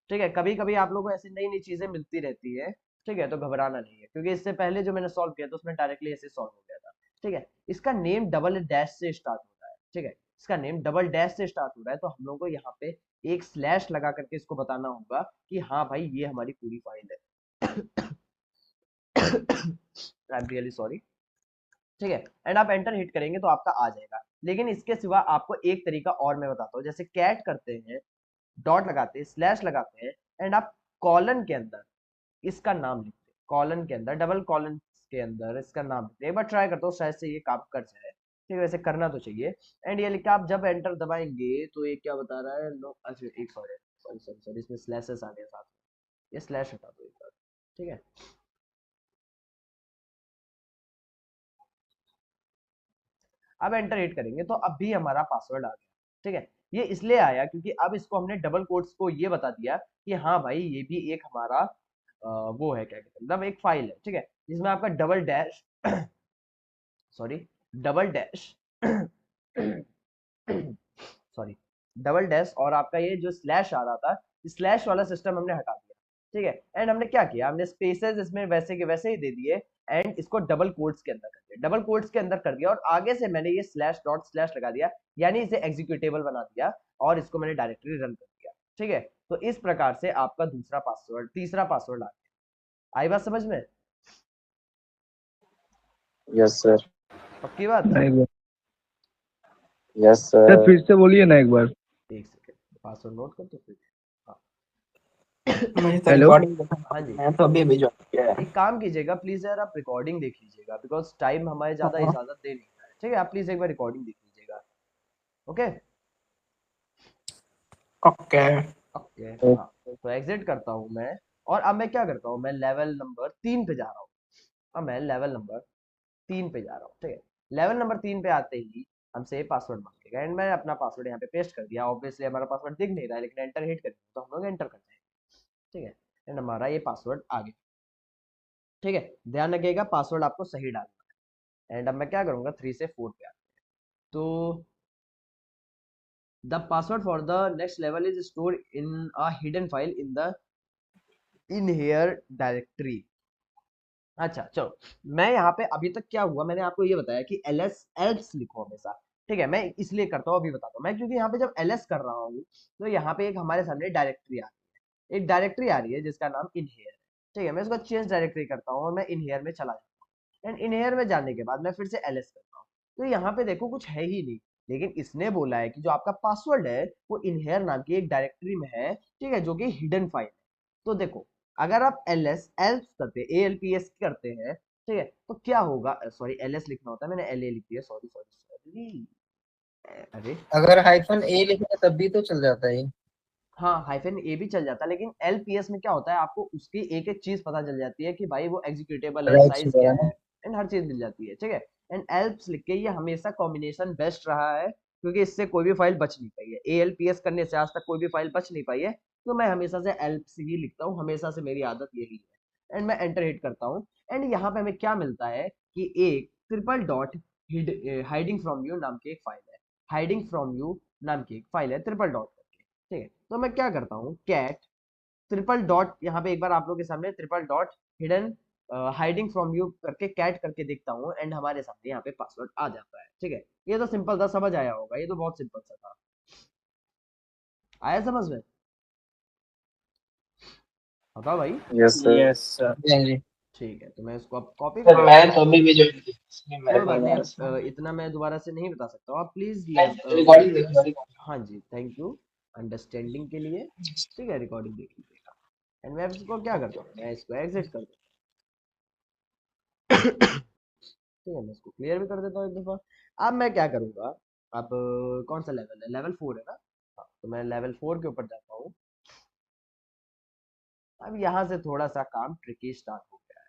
[SPEAKER 1] ठीक है, कभी कभी आप लोगों को ऐसी नई नई चीजें मिलती रहती है। ठीक है, तो घबराना नहीं है, क्योंकि इससे पहले जो मैंने सॉल्व किया था उसमें डायरेक्टली ऐसे सॉल्व हो गया था। ठीक है, इसका नेम डबल डैश से स्टार्ट हो रहा है। ठीक है, इसका नेम डबल डैश से स्टार्ट हो रहा है, तो हम लोगों को यहाँ पे एक स्लैश लगा करके इसको बताना होगा कि हाँ भाई ये हमारी पूरी फाइल है। I am really sorry. ठीक है, एंड आप एंटर हिट करेंगे तो आपका आ जाएगा। लेकिन इसके सिवा आपको एक तरीका और मैं बताता हूँ, जैसे कैट करते हैं, डॉट लगाते हैं, स्लैश लगाते हैं, एंड आप कॉलन के अंदर इसका नाम लिखते हैं, कॉलन के अंदर डबल कॉलन के अंदर इसका नाम लिखते हैं। एक बार ट्राई करता हूँ, शायद से ये काम कर जाए। ठीक है, वैसे करना तो चाहिए। एंड ये लिख के आप जब एंटर दबाएंगे तो ये क्या बता रहा है, नो अच्छा एक सॉरी सॉरी सॉरी सॉरी, इसमें स्लैशेस आ गए साथ में, ये स्लैश हटा दो एक बार। ठीक है, अब एंटर हिट करेंगे तो अब भी हमारा पासवर्ड आ गया। ठीक है, ये इसलिए आया क्योंकि अब इसको हमने डबल कोट्स को ये बता दिया कि हाँ भाई ये भी एक हमारा वो है, क्या कहते हैं, मतलब एक फाइल है। ठीक है, जिसमें आपका double dash sorry double dash sorry double dash और आपका ये जो स्लैश आ रहा था, स्लैश वाला सिस्टम हमने हटा दिया। ठीक है, एंड हमने क्या किया, हमने स्पेसेस इसमें वैसे के वैसे ही दे दिए, एंड इसको डबल कोट्स के अंदर कर दिया, डबल कोट्स के अंदर कर दिया, और आगे से मैंने ये स्लैश डॉट स्लैश लगा दिया, यानी इसे एग्जीक्यूटेबल बना दिया, और इसको मैंने डायरेक्टली रन कर दिया। ठीक है, तो इस प्रकार से आपका दूसरा पासवर्ड, तीसरा पासवर्ड आ गया। आई बात समझ में?
[SPEAKER 4] Yes sir.
[SPEAKER 1] पक्की बात?
[SPEAKER 5] एक बार
[SPEAKER 4] यस
[SPEAKER 5] सर
[SPEAKER 4] सर।
[SPEAKER 5] फिर से बोलिए ना एक बार।
[SPEAKER 1] एक सेकेंड, पासवर्ड नोट कर तो फिर। हाँ
[SPEAKER 3] मैं तो
[SPEAKER 5] हेलो।
[SPEAKER 3] रिकॉर्डिंग
[SPEAKER 1] हाँ जी,
[SPEAKER 3] मैं तो अभी अभी ज्वाइन किया है।
[SPEAKER 1] एक काम कीजिएगा प्लीज यार, आप रिकॉर्डिंग देख लीजिएगा, बिकॉज टाइम हमारे ज्यादा
[SPEAKER 3] हाँ,
[SPEAKER 1] इजाजत दे नहीं रहा है। ठीक है, आप प्लीज एक बार रिकॉर्डिंग देख लीजिएगा। Okay
[SPEAKER 3] okay.
[SPEAKER 1] ओके। हाँ, तो एग्जिट करता हूँ मैं, और अब मैं क्या करता हूँ, मैं लेवल नंबर 3 पे जा रहा हूँ। अब मैं लेवल नंबर 3 पे जा रहा हूँ। ठीक है, लेवल नंबर 3 पे आते ही हमसे पासवर्ड मांगेगा, एंड मैं अपना पासवर्ड यहाँ पे पेस्ट कर दिया। ऑब्वियसली हमारा पासवर्ड दिख नहीं रहा है, लेकिन एंटर हिट करेंगे तो हम लोग एंटर कर जाएंगे। ठीक है, एंड हमारा ये पासवर्ड आ गया। ठीक है, ध्यान रखिएगा पासवर्ड आपको सही डालना है। एंड अब मैं क्या करूंगा, 3 से 4 पे आते हैं, तो the password for the next level is store in a hidden file in the inhere directory. अच्छा चलो, मैं यहाँ पे अभी तक क्या हुआ, मैंने आपको ये बताया कि ls else लिखो हमेशा। ठीक है, मैं इसलिए करता हूँ, अभी बताता हूँ मैं, क्योंकि यहाँ पे जब ls कर रहा हूँ तो यहाँ पे एक हमारे सामने डायरेक्टरी आ रही है, एक डायरेक्टरी आ रही है जिसका नाम इन हेयर है। ठीक है, मैं इसको चेंज डायरेक्टरी करता हूँ और मैं इन हेयर में चला जाता हूँ, एंड इन हेयर में जाने के बाद मैं फिर से ls करता हूँ। तो यहाँ पे देखो कुछ है ही नहीं, लेकिन इसने बोला है कि जो आपका पासवर्ड है वो इन हेयर नाम की एक डायरेक्टरी में है। ठीक है, जो कि हिडन फाइल है। तो देखो, अगर आप ls else करते हैं, ALPS करते हैं, ठीक है। तो क्या होगा, सॉरी ls लिखना होता है, मैंने la लिख दिया, सॉरी सॉरी सॉरी। अरे
[SPEAKER 4] अगर हाइफन ए लिखा तब भी तो चल जाता है।
[SPEAKER 1] हाँ, हाइफन ए भी चल जाता है, लेकिन एलपीएस में क्या होता है, आपको उसकी एक एक चीज पता चल जाती है कि भाई वो एग्जीक्यूटेबल है,
[SPEAKER 4] राइट्स
[SPEAKER 1] साइज क्या
[SPEAKER 4] वगैरह
[SPEAKER 1] है,
[SPEAKER 4] ना।
[SPEAKER 1] एंड हर चीज मिल जाती है, ठीक है। एंड एल्प्स लिख के ये हमेशा कॉम्बिनेशन बेस्ट रहा है, क्योंकि इससे कोई भी फाइल बच नहीं पाई है, एएलपीएस करने से आज तक कोई भी फाइल बच नहीं पाई है, तो मैं हमेशा से एल्प्स ही लिखता हूँ, हमेशा से मेरी आदत यही है। एंड मैं एंटर हिट करता हूँ, एंड यहाँ पे हमें क्या मिलता है कि एक triple dot hiding from you नाम की एक फाइल है, हाइडिंग फ्रॉम यू नाम की एक फाइल है ट्रिपल डॉट करके, ठीक है। तो मैं क्या करता हूँ, कैट ट्रिपल डॉट, यहाँ पे एक बार आप लोगों के सामने triple dot hidden hiding from you करके कैट करके देखता हूँ, एंड हमारे सामने यहाँ पे पासवर्ड आ जाता है, ठीक है। ये तो सिंपल था, समझ आया होगा, ये तो बहुत सिंपल सा था, आया समझ में? बताओ भाई।
[SPEAKER 2] Yes sir.
[SPEAKER 3] Yes sir.
[SPEAKER 4] हाँ जी।
[SPEAKER 1] ठीक है, तो मैं इसको अब कॉपी कर
[SPEAKER 5] सर
[SPEAKER 1] लेता
[SPEAKER 5] मैं
[SPEAKER 1] हूँ,
[SPEAKER 5] तो अभी भी ज्वाइन किया इसलिए मेरे
[SPEAKER 1] कोई
[SPEAKER 5] को
[SPEAKER 1] बात नहीं,
[SPEAKER 5] दोबारा
[SPEAKER 1] अब
[SPEAKER 5] से
[SPEAKER 1] इतना मैं दोबारा से नहीं बता सकता हूँ, आप प्लीज
[SPEAKER 5] रिकॉर्डिंग देखो रिकॉर्डिंग।
[SPEAKER 1] हाँ जी, थैंक यू अंडरस्टैंडिंग के लिए, ठीक है, रिकॉर्डिंग देख लीजिएगा। एंड मैं इसको क्या करता हूँ, मैं इसको एग्जिट कर देता हूँ। ठीक है, मैं इसको क्लियर भी कर देता हूँ एक दफा। अब मैं क्या करूंगा, अब कौन सा लेवल है, लेवल 4 है ना, हाँ, तो मैं लेवल 4 के ऊपर जाता हूँ। अब यहाँ से थोड़ा सा काम ट्रिकी स्टार्ट हो गया है,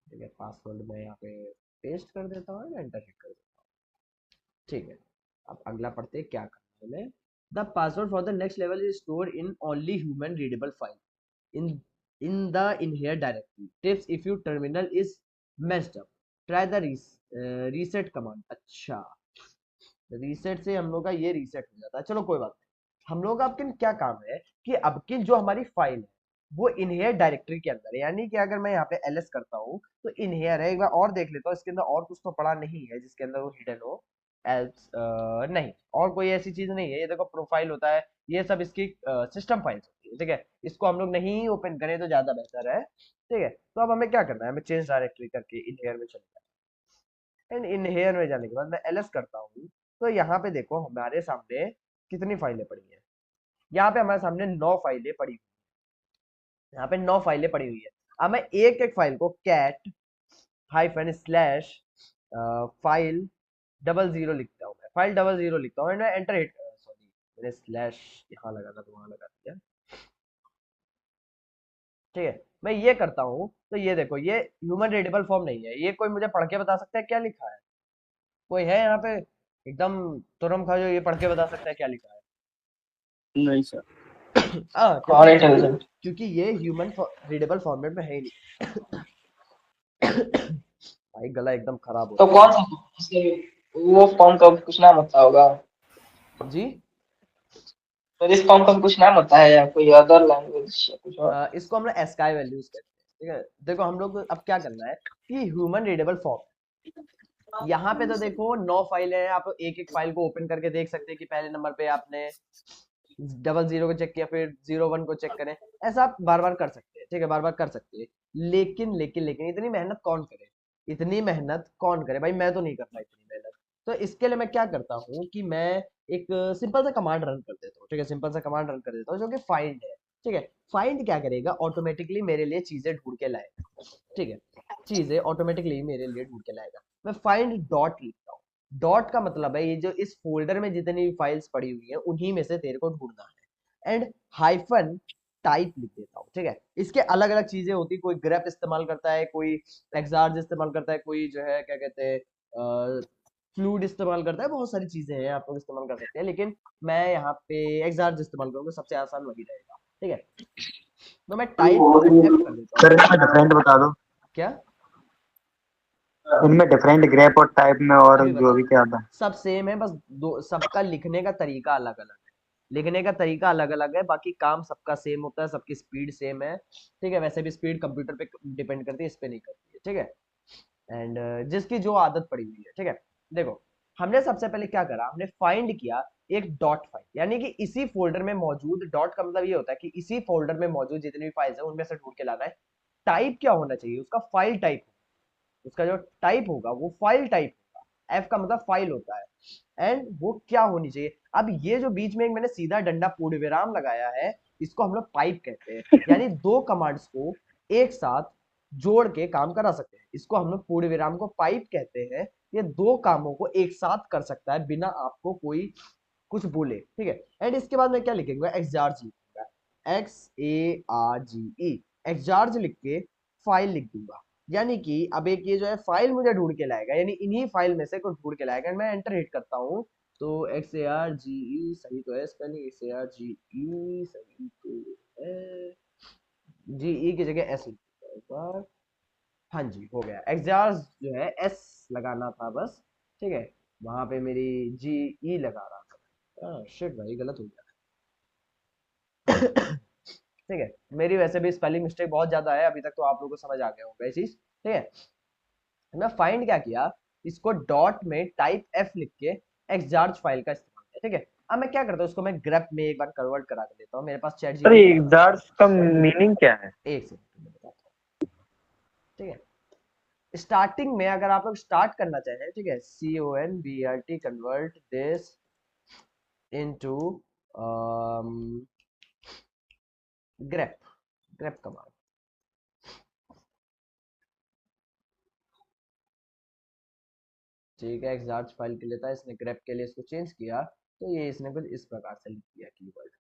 [SPEAKER 1] ठीक है। पासवर्ड मैं यहाँ पे पेस्ट कर देता हूँ, एंटर हिट कर देता हूँ, ठीक है। अब अगला पढ़ते हैं क्या करना है, the password for the next level is store in only human readable file in the in here directory tips if your terminal is messed up try the reset command। अच्छा, रीसेट से हम लोग का ये रीसेट हो जाता है, चलो कोई बात नहीं। हम लोग का अब क्या काम है कि अब की जो हमारी फाइल है वो इनहेयर डायरेक्टरी के अंदर है, यानी कि अगर मैं यहाँ पे ls करता हूँ तो इनहेयर है, एक बार और देख लेता हूँ इसके अंदर और कुछ तो पड़ा नहीं है जिसके अंदर वो हिडन हो, एल्स नहीं, और कोई ऐसी चीज नहीं है। ये देखो प्रोफाइल होता है, ये सब इसकी सिस्टम फाइल्स होती है, ठीक है। इसको हम लोग नहीं ओपन करें तो ज्यादा बेहतर है, ठीक है। तो अब हमें क्या करना है, हमें चेंज डायरेक्टरी करके इनहेयर में चले जाना है, एंड इनहेयर में जाने के बाद मैं ls करता हूँ, तो यहाँ पे देखो हमारे सामने कितनी फाइलें पड़ी हैं, यहाँ पे हमारे सामने 9 फाइलें पड़ी हुई, यहाँ पे 9 फाइलें पड़ी हुई है। अब मैं एक एक फाइल को कैट हाइफन स्लैश फाइल 00 लिखता हूँ, मैं फाइल 00 लिखता हूँ, मैं एंटर हिट, सॉरी मैंने स्लैश यहाँ लगा था तो वहां लगा दिया, ठीक है। मैं ये करता हूँ तो ये देखो, ये ह्यूमन रीडेबल फॉर्म नहीं है, ये कोई मुझे पढ़ के बता सकता है क्या लिखा है? कोई है यहाँ पे एकदम तुरम खा जो ये पढ़ के बता सकता है क्या लिखा है?
[SPEAKER 3] नहीं सर।
[SPEAKER 5] कौन
[SPEAKER 1] क्योंकि
[SPEAKER 5] इंटेलिजेंट।
[SPEAKER 1] क्योंकि ये ह्यूमन रीडेबल फॉर्मेट में है ही नहीं। भाई गला एकदम खराब हो
[SPEAKER 5] तो
[SPEAKER 1] रहा
[SPEAKER 5] कौन सा इसके वो फॉर्म का कुछ नाम होता होगा।
[SPEAKER 1] है जी।
[SPEAKER 5] तो इस फॉर्म का कुछ नाम होता है या कोई अदर लैंग्वेज या कुछ और।
[SPEAKER 1] इसको हम लोग एस्काई वैल्यूज कहते हैं, ठीक है। देखो हम लोग अब क्या करना है कि ह्यूमन रीडेबल फॉर्म, यहाँ पे तो देखो 9 फाइलें हैं, आप एक एक फाइल को ओपन करके देख सकते हैं कि पहले नंबर पे आपने 00 को चेक किया, फिर 01 को चेक करें, ऐसा आप बार बार कर सकते हैं, ठीक है, बार बार कर सकते हैं। लेकिन लेकिन लेकिन इतनी मेहनत कौन करे, इतनी मेहनत कौन करे भाई, मैं तो नहीं करता इतनी मेहनत। तो इसके लिए मैं क्या करता हूँ कि मैं एक सिंपल सा कमांड रन कर देता हूँ, ठीक है, सिंपल सा कमांड रन कर देता हूँ जो कि फाइंड है, ठीक है। फाइंड क्या करेगा, ऑटोमेटिकली मेरे लिए चीजें ढूंढ के लाएगा, ठीक है, चीजें ऑटोमेटिकली मेरे लिए ढूंढ के लाएगा। मैं फाइंड डॉट लिखता हूँ, डॉट का मतलब है ये जो इस फोल्डर में जितनी भी फाइल्स पड़ी हुई है उन्हीं में से तेरे को ढूंढना है, एंड हाइफन टाइप लिख देता हूँ, ठीक है। इसके अलग अलग चीजें होती, कोई ग्रेप इस्तेमाल करता है, कोई एक्सार्ज इस्तेमाल करता है, कोई जो है क्या कहते हैं फ्लूड इस्तेमाल करता है, बहुत सारी चीजें हैं आप लोग इस्तेमाल कर सकते हैं, लेकिन मैं यहाँ पे एक्सार्ज इस्तेमाल करूंगा, सबसे आसान वही रहेगा, ठीक है। तो मैं टाइप एफ कर देता
[SPEAKER 2] सर
[SPEAKER 1] हूँ।
[SPEAKER 2] इसमें डिफरेंट बता दो,
[SPEAKER 1] क्या?
[SPEAKER 2] इनमें डिफरेंट ग्रेप और टाइप में और
[SPEAKER 1] अभी
[SPEAKER 2] जो
[SPEAKER 1] बता
[SPEAKER 2] भी
[SPEAKER 1] रहा हूँ,
[SPEAKER 2] क्या था।
[SPEAKER 1] सब सेम है, बस दो सबका लिखने का तरीका अलग अलग है, लिखने का तरीका अलग अलग है, बाकी काम सबका सेम होता है, सबकी स्पीड सेम है, ठीक है। वैसे भी स्पीड कंप्यूटर पे डिपेंड करती है, इस पे नहीं करती है, ठीक है। एंड जिसकी जो आदत पड़ी हुई है, ठीक है। देखो हमने सबसे पहले क्या करा, हमने फाइंड किया एक डॉट फाइल, यानी कि इसी फोल्डर में मौजूद, डॉट का मतलब ये होता है कि इसी फोल्डर में मौजूद जितनी भी फाइल्स है उनमें से ढूंढ के लाना है। टाइप क्या होना चाहिए, उसका फाइल टाइप, उसका जो टाइप होगा वो फाइल टाइप होगा, एफ का मतलब फाइल होता है, एंड वो क्या होनी चाहिए। अब ये जो बीच में एक मैंने सीधा डंडा पूर्ण विराम लगाया है, इसको हम लोग पाइप कहते हैं, यानी दो कमांड्स को एक साथ जोड़ के काम करा सकते हैं। इसको हम लोग पूर्ण विराम को पाइप कहते हैं। ये दो कामों को एक साथ कर सकता है बिना आपको कोई कुछ बोले, ठीक है। एंड इसके बाद मैं क्या लिखेंगे, एक्सचार्ज लिखूंगा, XARGE, एक्सचार्ज लिख के फाइल लिख दूंगा। यानी कि अब एक ये जो है फाइल मुझे ढूंढ के लाएगा, यानी इन्हीं फाइल में से कुछ ढूंढ के लाएगा। मैं एंटर हिट करता हूँ तो XARGE सही तो है स्पेलिंग, XARGE सही तो है, GE की जगह S लिखूंगा एक बार। हाँ जी, हो गया। एक्सचार्ज जो है S लगाना था बस, ठीक है। वहां पे मेरी GE लगा रहा था, शिट भाई गलत हो गया। ठीक है, मेरी वैसे भी स्पेलिंग मिस्टेक बहुत ज्यादा है, अभी तक तो आप लोगों को समझ आ गया होगा ये चीज, ठीक है। मैं फाइंड क्या किया, इसको डॉट में टाइप F लिख के एक्सचार्ज फाइल का इस्तेमाल किया, ठीक है। अब मैं क्या करता हूँ, इसको मैं ग्रेप में एक बार कन्वर्ट करा के देता हूँ। मेरे पास चैट
[SPEAKER 2] सर
[SPEAKER 1] जीपीटी,
[SPEAKER 2] एग्जार्स का मीनिंग क्या है?
[SPEAKER 1] एक सेकंड में बताता हूँ, ठीक है। स्टार्टिंग में अगर आप लोग स्टार्ट करना चाहें, ठीक है, CONVERT convert this into grep, grep command, ठीक है। एक्सचार्ज फाइल के लिए था, इसने ग्रेप के लिए इसको चेंज किया, तो ये इसने कुछ इस प्रकार से लिख दिया कीवर्ड।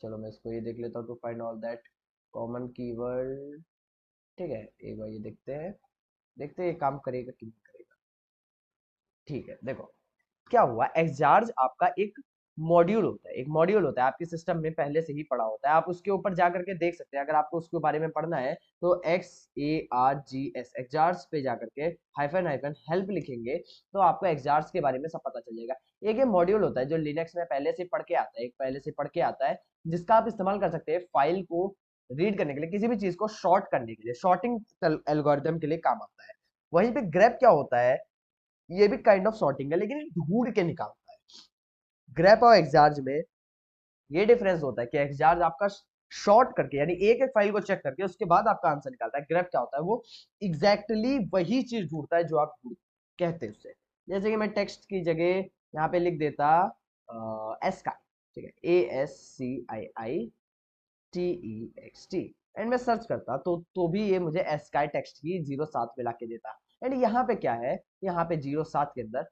[SPEAKER 1] चलो मैं इसको ये देख लेता हूँ, to find all that common keyword, ठीक है। एक बार ये देखते हैं, देखते हैं ये काम करेगा कि नहीं करेगा। ठीक है, देखो क्या हुआ, एक्सचार्ज आपका एक मॉड्यूल होता है, एक मॉड्यूल होता है आपके सिस्टम में पहले से ही पड़ा होता है। आप उसके ऊपर जा करके देख सकते हैं, अगर आपको उसके बारे में पढ़ना है तो XARGS एक्सचार्ज पे जा करके हाइफन हाइफन हेल्प लिखेंगे तो आपको एक्सचार्ज के बारे में सब पता चल जाएगा। एक ये मॉड्यूल होता है जो लिनक्स में पहले से पढ़ के आता है, एक पहले से पढ़ के आता है, जिसका आप इस्तेमाल कर सकते हैं फाइल को रीड करने के लिए, किसी भी चीज को शॉर्ट करने के लिए, शॉर्टिंग एल्गोरिथम के लिए काम आता है। वहीं पे ग्रेप क्या होता है, ये भी काइंड ऑफ सॉर्टिंग है, लेकिन ये ढूंढ के निकालता है। ग्रेप और एक्सचार्ज में ये डिफरेंस होता है कि एक्सचार्ज आपका शॉर्ट करके, यानी एक एक फाइल को चेक करके उसके बाद आपका आंसर निकालता है। ग्रेप क्या होता है, वो एग्जैक्टली वही चीज ढूंढता है जो आप कहते हैं उससे। जैसे कि मैं टेक्स्ट की जगह यहाँ पे लिख देता एस्काई, ठीक है, ASCIITEXT, एंड मैं सर्च करता तो भी ये मुझे एस्काई टेक्स्ट ही 07 पे लाके देता। एंड यहाँ पे क्या है, यहाँ पे 07 के अंदर,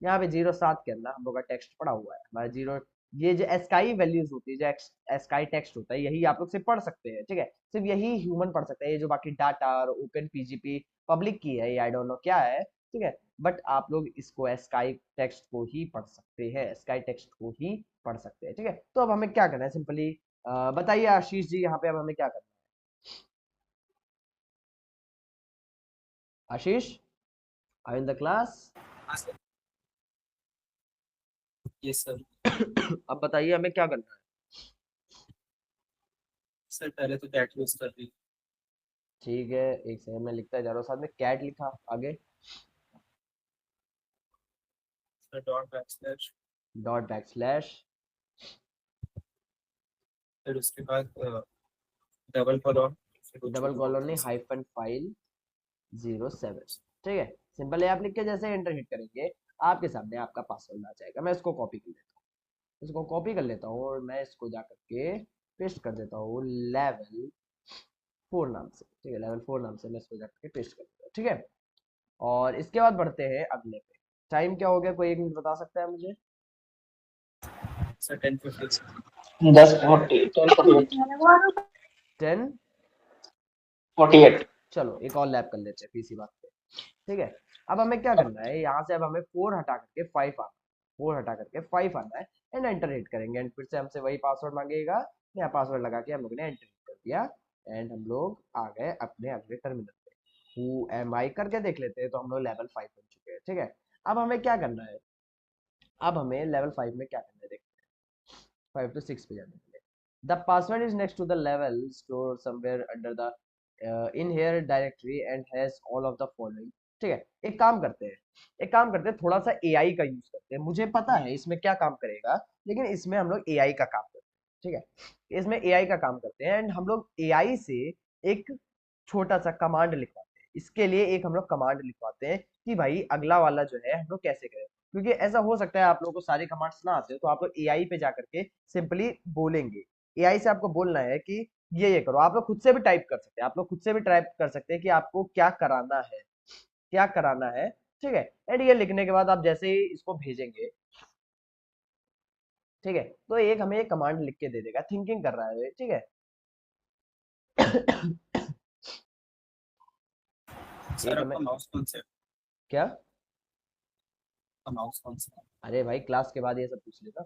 [SPEAKER 1] यहाँ पे 07 के अंदर हम लोग का टेक्स्ट पड़ा हुआ है हमारा जीरो। ये जो एस्काई वैल्यूज होती है, जो एस्काई टेक्स्ट होता है, यही आप लोग से पढ़ सकते हैं, ठीक है। सिर्फ यही ह्यूमन पढ़ सकता है, ये जो बाकी डाटा और ओपन पीजीपी पब्लिक की है, ये आई डोंट नो क्या है, ठीक है। बट आप लोग इसको एस्काई टेक्स्ट को ही पढ़ सकते हैं, एस्काई टेक्स्ट को ही पढ़ सकते हैं, ठीक है। तो अब हमें क्या करना है, सिंपली बताइए आशीष जी, यहाँ पे अब हमें क्या करना है। Ashish, are in the class?
[SPEAKER 3] Yes sir.
[SPEAKER 1] अब बताइए हमें क्या करना है।
[SPEAKER 3] सर पहले तो कैट यूज कर ली।
[SPEAKER 1] ठीक है, एक सेकंड में लिखता जा रहा हूँ, साथ में कैट लिखा, आगे
[SPEAKER 3] sir dot backslash,
[SPEAKER 1] dot backslash,
[SPEAKER 3] फिर उसके बाद डबल कॉलन,
[SPEAKER 1] डबल कॉलन नहीं, हाइफन फाइल 07, ठीक है। सिंपल है, आप लिख के जैसे एंटर हिट करेंगे आपके सामने आपका पासवर्ड आ जाएगा। मैं इसको कॉपी कर लेता हूँ, इसको कॉपी कर लेता हूँ और मैं इसको जा करके पेस्ट कर देता हूँ लेवल 4 नाम से, ठीक है। लेवल 4 नाम से मैं इसको जा करके पेस्ट कर देता हूँ, ठीक है। और इसके बाद बढ़ते हैं अगले पे। टाइम क्या हो गया, कोई एक मिनट बता सकता है मुझे?
[SPEAKER 3] सर 10:50
[SPEAKER 5] 10:48
[SPEAKER 1] चलो एक और लैब कर लेते हैं इसी बात पे, ठीक है। अब हमें क्या करना है, यहाँ से अब हमें 4 हटा करके 5 आना, 4 हटा करके 5 आना है, एंड एंटर हिट करेंगे, एंड फिर से हमसे वही पासवर्ड मांगेगा। यहाँ पासवर्ड लगा के हम लोग ने एंटर हिट कर दिया, एंड हम लोग आ गए अपने अगले टर्मिनल पे। हु एम आई करके देख लेते हैं, तो हम लोग लेवल 5 बन चुके हैं, ठीक है। अब हमें क्या करना है, अब हमें लेवल 5 में क्या करना है, देखते हैं 5 to 6 पे जाने के लिए। The password is next to the level store somewhere under the inhere directory and has all of the following, ठीक है। एक काम करते हैं, एक काम करते हैं, थोड़ा सा एआई का यूज करते हैं। मुझे पता है इसमें क्या काम करेगा, लेकिन इसमें हम लोग एआई का काम करते हैं, ठीक है। इसमें एआई का काम करते हैं, एंड हम लोग एआई से एक छोटा सा कमांड लिखवाते हैं। इसके लिए एक हम लोग कमांड लिखवाते हैं कि भाई अगला वाला जो है हम लोग कैसे करें, क्योंकि ऐसा हो सकता है आप लोगों को सारे कमांड्स ना आते हो, तो आप लोग एआई पे जाकर के सिंपली बोलेंगे। एआई से आपको बोलना है कि ये करो। आप लोग खुद से भी टाइप कर सकते हैं, आप लोग खुद से भी टाइप कर सकते हैं कि आपको क्या कराना है, क्या कराना है, ठीक है। एंड ये लिखने के बाद आप जैसे ही इसको भेजेंगे, ठीक है, तो एक हमें एक कमांड लिख के दे देगा, थिंकिंग कर रहा है ये, ठीक है।
[SPEAKER 3] सर
[SPEAKER 1] एक हमें
[SPEAKER 3] आपका माउस कौन सा है?
[SPEAKER 1] क्या,
[SPEAKER 3] आपका माउस कौन सा है?
[SPEAKER 1] अरे भाई क्लास के बाद ये सब पूछ लेता,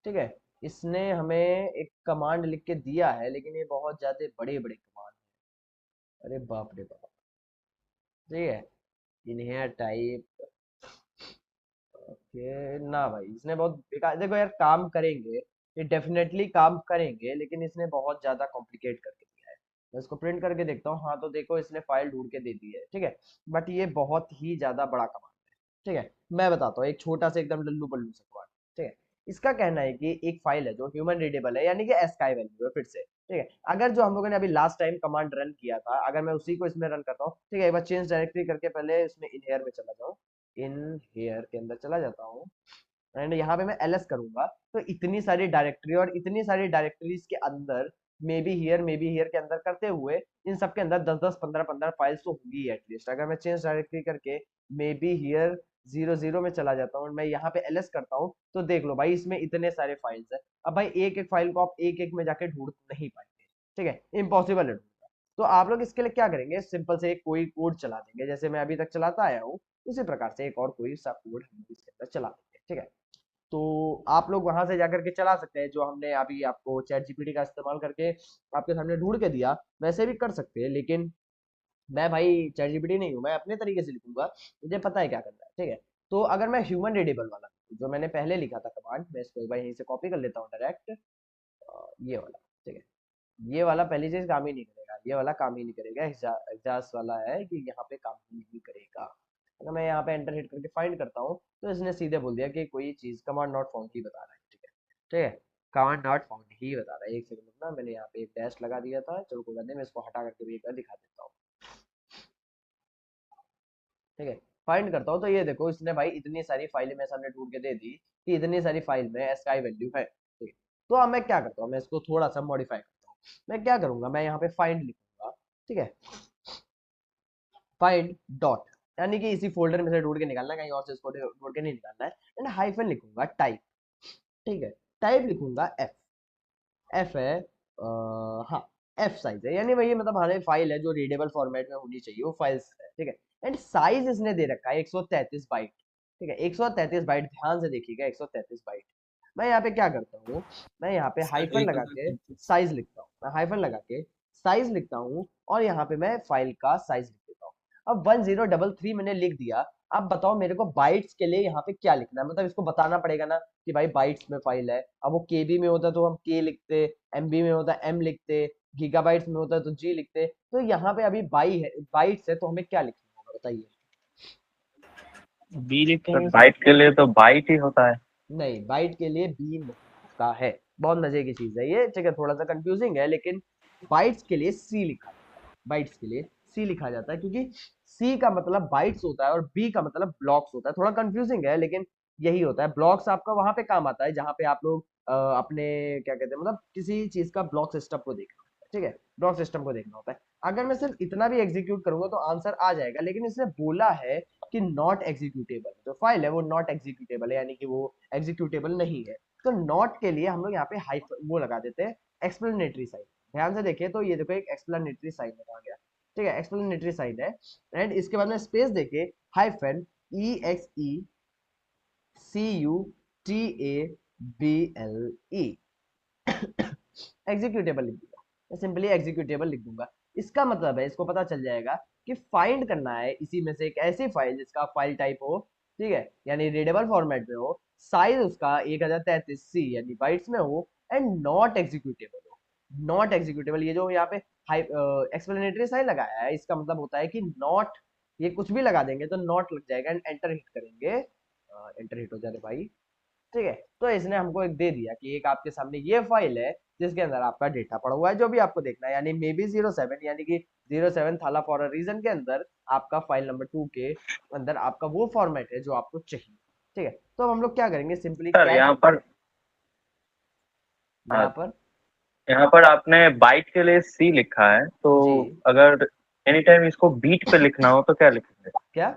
[SPEAKER 1] ठीक है। इसने हमें एक कमांड लिख के दिया है, लेकिन ये बहुत ज्यादा बड़े बड़े कमांड, अरे बाप रे बाप, ठीक है। इन्हें टाइप, ओके ना भाई, इसने बहुत बेकार, देखो यार काम करेंगे, ये डेफिनेटली काम करेंगे, लेकिन इसने बहुत ज्यादा कॉम्प्लिकेट करके दिया है। मैं इसको प्रिंट करके देखता हूँ, हाँ तो देखो इसने फाइल ढूंढ के दे दी है, ठीक है। बट ये बहुत ही ज्यादा बड़ा कमांड है, ठीक है। मैं बताता हूँ एक छोटा सा एकदम लल्लू पल्लू सा कमांड, ठीक है। इसका कहना है कि एक फाइल है जो ह्यूमन रीडेबल है, यानी कि एस्काई वैल्यू है, फिर से, ठीक है। अगर जो हम लोगों ने अभी लास्ट टाइम कमांड रन किया था, अगर मैं उसी को इसमें रन करता हूँ, ठीक है, एक बार चेंज डायरेक्टरी करके पहले इसमें इनहेयर में चला जाऊँ, इन हेयर के अंदर चला जाता हूँ, एंड यहाँ पे मैं ls करूंगा, तो इतनी सारी डायरेक्टरी और इतनी सारी डायरेक्टरीज के अंदर मे बी हियर के अंदर करते हुए इन सब के अंदर 10 10 15 15 फाइल्स तो होंगी एटलीस्ट। अगर मैं चेंज डायरेक्टरी करके मे बी हियर 00 में चला जाता हूँ, मैं यहाँ पे ls करता हूँ, तो देख लो भाई इसमें इतने सारे फाइल्स है। अब भाई एक एक फाइल को आप एक एक में जाके ढूंढ नहीं पाएंगे, ठीक है, इम्पॉसिबल है ढूंढना। तो आप लोग इसके लिए क्या करेंगे, सिंपल से एक कोई कोड चला देंगे, जैसे मैं अभी तक चलाता आया हूँ, उसी प्रकार से एक और कोई सा कोड हम इसके अंदर चला देंगे, ठीक है। तो आप लोग वहां से जाकर के चला सकते हैं, जो हमने अभी आपको चैट जीपीटी का इस्तेमाल करके आपके सामने ढूंढ के दिया, वैसे भी कर सकते हैं। लेकिन मैं भाई चैट जीपीटी नहीं हूँ, मैं अपने तरीके से लिखूंगा, मुझे पता है क्या करना है, ठीक है। तो अगर मैं ह्यूमन रीडेबल वाला जो मैंने पहले लिखा था कमांड, मैं इसको एक बार यहीं से कॉपी कर लेता हूँ डायरेक्ट, ये वाला, ठीक है। ये वाला पहली चीज काम ही नहीं करेगा, ये वाला काम ही नहीं करेगा, एग्जास्ट वाला है कि यहाँ पे काम ही नहीं करेगा। अगर मैं यहाँ पे एंटर हिट करके फाइंड करता हूँ, तो इसने सीधे बोल दिया कि कोई चीज कमांड नॉट फाउंड ही बता रहा है, ठीक है, ठीक है, कमांड नॉट फाउंड ही बता रहा है। एक सेकंड रुकना, मैंने यहाँ पे एक डैश लगा दिया था, चलो कोई बात नहीं, मैं इसको हटा करके भी एक बार दिखा देता हूँ, ठीक है। फाइंड करता हूँ, तो ये देखो इसने भाई इतनी सारी फाइलें मेरे सामने ढूंढ के दे दी कि इतनी सारी फाइल में एसकाई वैल्यू है, ठीक है। तो अब मैं क्या करता हूँ, मैं इसको थोड़ा सा मॉडिफाई करता हूँ। मैं क्या करूंगा, मैं यहाँ पे फाइंड लिखूंगा, ठीक है, फाइंड डॉट, यानी कि इसी फोल्डर में से ढूंढ के निकालना है, कहीं और से इसको ढूंढ के नहीं निकालना है। एंड हाइफन लिखूंगा टाइप, ठीक है, टाइप लिखूंगा एफ, एफ है हाँ, एफ साइज है, यानी वही मतलब हमारे फाइल है जो रीडेबल फॉर्मेट में होनी चाहिए, वो फाइल्स है, ठीक है। एंड साइज इसने दे रखा है 133 बाइट, ठीक है, 133 बाइट, ध्यान से देखिएगा 133 बाइट। मैं यहाँ पे क्या करता हूँ, मैं यहाँ पे
[SPEAKER 3] सर
[SPEAKER 1] हाइफन
[SPEAKER 3] एक
[SPEAKER 1] लगा
[SPEAKER 3] बार
[SPEAKER 1] के साइज लिखता हूँ, मैं हाइफन लगा के साइज लिखता हूँ, और यहाँ पे मैं फाइल का साइज लिख देता हूँ। अब 1033 मैंने लिख दिया। अब बताओ मेरे को बाइट्स के लिए यहाँ पे क्या लिखना है, मतलब इसको बताना पड़ेगा ना कि भाई बाइट्स में फाइल है। अब वो केबी में होता तो हम के लिखते, एमबी में होता एम लिखते, गीगाबाइट्स में होता तो जी लिखते। तो यहाँ पे अभी बाइट्स है, तो हमें क्या लिखना होगा बताइए।
[SPEAKER 5] बी
[SPEAKER 2] सर
[SPEAKER 5] लिखेंगे सर।
[SPEAKER 2] बाइट के लिए तो बाइट ही होता है।
[SPEAKER 1] नहीं, बाइट के लिए बी नहीं होता है, बहुत मजे की चीज है ये, ठीक है, थोड़ा सा कंफ्यूजिंग है, लेकिन बाइट्स के लिए सी लिखा जाता है, बाइट्स के लिए सी लिखा जाता है, क्योंकि सी का मतलब बाइट्स होता है और बी का मतलब ब्लॉक्स होता है। थोड़ा कंफ्यूजिंग है, लेकिन यही होता है। ब्लॉक्स आपका वहां पे काम आता है जहां पे आप लोग अपने क्या कहते हैं, मतलब किसी चीज का ब्लॉक सिस्टम को देखना होता है, ठीक है, ब्लॉक सिस्टम को देखना होता है। अगर मैं सिर्फ इतना भी एग्जीक्यूट करूंगा तो आंसर आ जाएगा, लेकिन इसने बोला है कि नॉट एग्जीक्यूटेबल, जो फाइल है वो नॉट एग्जीक्यूटेबल है, यानी कि वो एग्जीक्यूटेबल नहीं है। तो नॉट के लिए हम लोग यहाँ पे वो लगा देते हैं एक्सप्लेनेटरी साइन। ध्यान से देखिए, तो ये देखो एक एक्सप्लेनेटरी साइन लगा गया, ठीक है, एक्सप्लेनेटरी साइन है। एंड इसके बाद में स्पेस देके hyphen E X E C U T A B L E executable लिख दूंगा, मैं सिंपली एग्जीक्यूटेबल लिख दूंगा। इसका मतलब है इसको पता चल जाएगा कि फाइंड करना है इसी में से एक ऐसी फाइल जिसका फाइल टाइप हो, ठीक है, यानी रीडेबल फॉर्मेट में हो, साइज उसका 1033 सी यानी बाइट्स में हो, एंड नॉट एग्जीक्यूटेबल हो। नॉट एग्जीक्यूटेबल, ये जो यहाँ पे एक्सप्लेनेटरी साइन लगाया है, इसका मतलब होता है कि नॉट, ये कुछ भी लगा देंगे तो नॉट लग जाएगा, एंड एंटर हिट करेंगे, एंटर हिट हो जाए भाई, ठीक है। तो इसने हमको एक दे दिया कि एक आपके सामने ये फाइल है जिसके अंदर आपका डेटा पड़ा हुआ है, जो भी आपको देखना है, यानी मे बी 07, यानी कि 07 थाला फॉर अ रीजन के अंदर आपका फाइल नंबर 2 के अंदर आपका वो फॉर्मेट है जो आपको चाहिए, ठीक है। तो अब हम लोग क्या करेंगे, सिंपली
[SPEAKER 2] सर
[SPEAKER 1] कैट,
[SPEAKER 2] यहाँ पर
[SPEAKER 1] यहाँ पर
[SPEAKER 2] यहाँ पर आपने बाइट के लिए सी लिखा है, तो
[SPEAKER 1] जी
[SPEAKER 2] अगर एनी टाइम इसको बीट पे लिखना हो तो क्या लिखेंगे?
[SPEAKER 1] क्या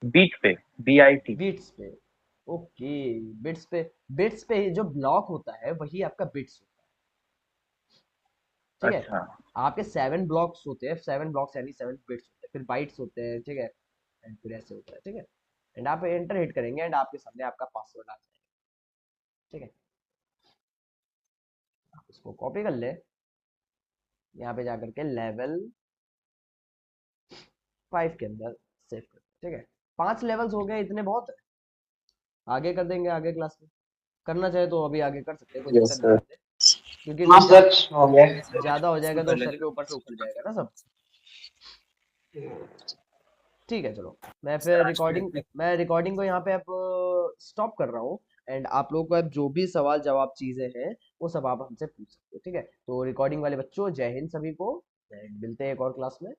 [SPEAKER 2] बीट पे, BIT।
[SPEAKER 1] बिट्स पे ओके बिट्स पे जो ब्लॉक होता है वही आपका बिट्स होता है ठीक है
[SPEAKER 2] अच्छा
[SPEAKER 1] आपके 7 ब्लॉक्स होते हैं 7 ब्लॉक्स यानी 7 बिट्स होते हैं फिर बाइट्स होते हैं ठीक है एंड फिर ऐसे होता है ठीक है एंड आप एंटर हिट करेंगे एंड आपके सामने आपका पासवर्ड आ जाएगा ठीक है आप इसको कॉपी कर ले यहाँ पे जाकर के लेवल 5 के अंदर सेव कर ठीक है 5 लेवल्स हो गए इतने बहुत है आगे कर देंगे आगे क्लास में करना चाहे तो अभी आगे कर सकते हैं कोई
[SPEAKER 3] यस
[SPEAKER 1] दिक्कत नहीं
[SPEAKER 3] सर।
[SPEAKER 1] है क्योंकि
[SPEAKER 5] हाँ
[SPEAKER 1] फिर
[SPEAKER 5] सर हो गया।
[SPEAKER 1] ज्यादा हो जाएगा
[SPEAKER 3] इसको
[SPEAKER 1] तो
[SPEAKER 3] कर
[SPEAKER 1] सर
[SPEAKER 3] लेते
[SPEAKER 1] के ऊपर से उखड़ जाएगा ना सब
[SPEAKER 3] हैं।
[SPEAKER 1] ठीक है चलो मैं
[SPEAKER 3] सर
[SPEAKER 1] फिर
[SPEAKER 3] आज के लिए
[SPEAKER 1] रिकॉर्डिंग मैं रिकॉर्डिंग को यहाँ पे अब स्टॉप कर रहा हूँ एंड आप लोगों को अब जो भी सवाल जवाब चीजें हैं वो सब आप हमसे पूछ सकते हो ठीक है तो रिकॉर्डिंग वाले बच्चों जय हिंद सभी को and मिलते हैं एक और क्लास में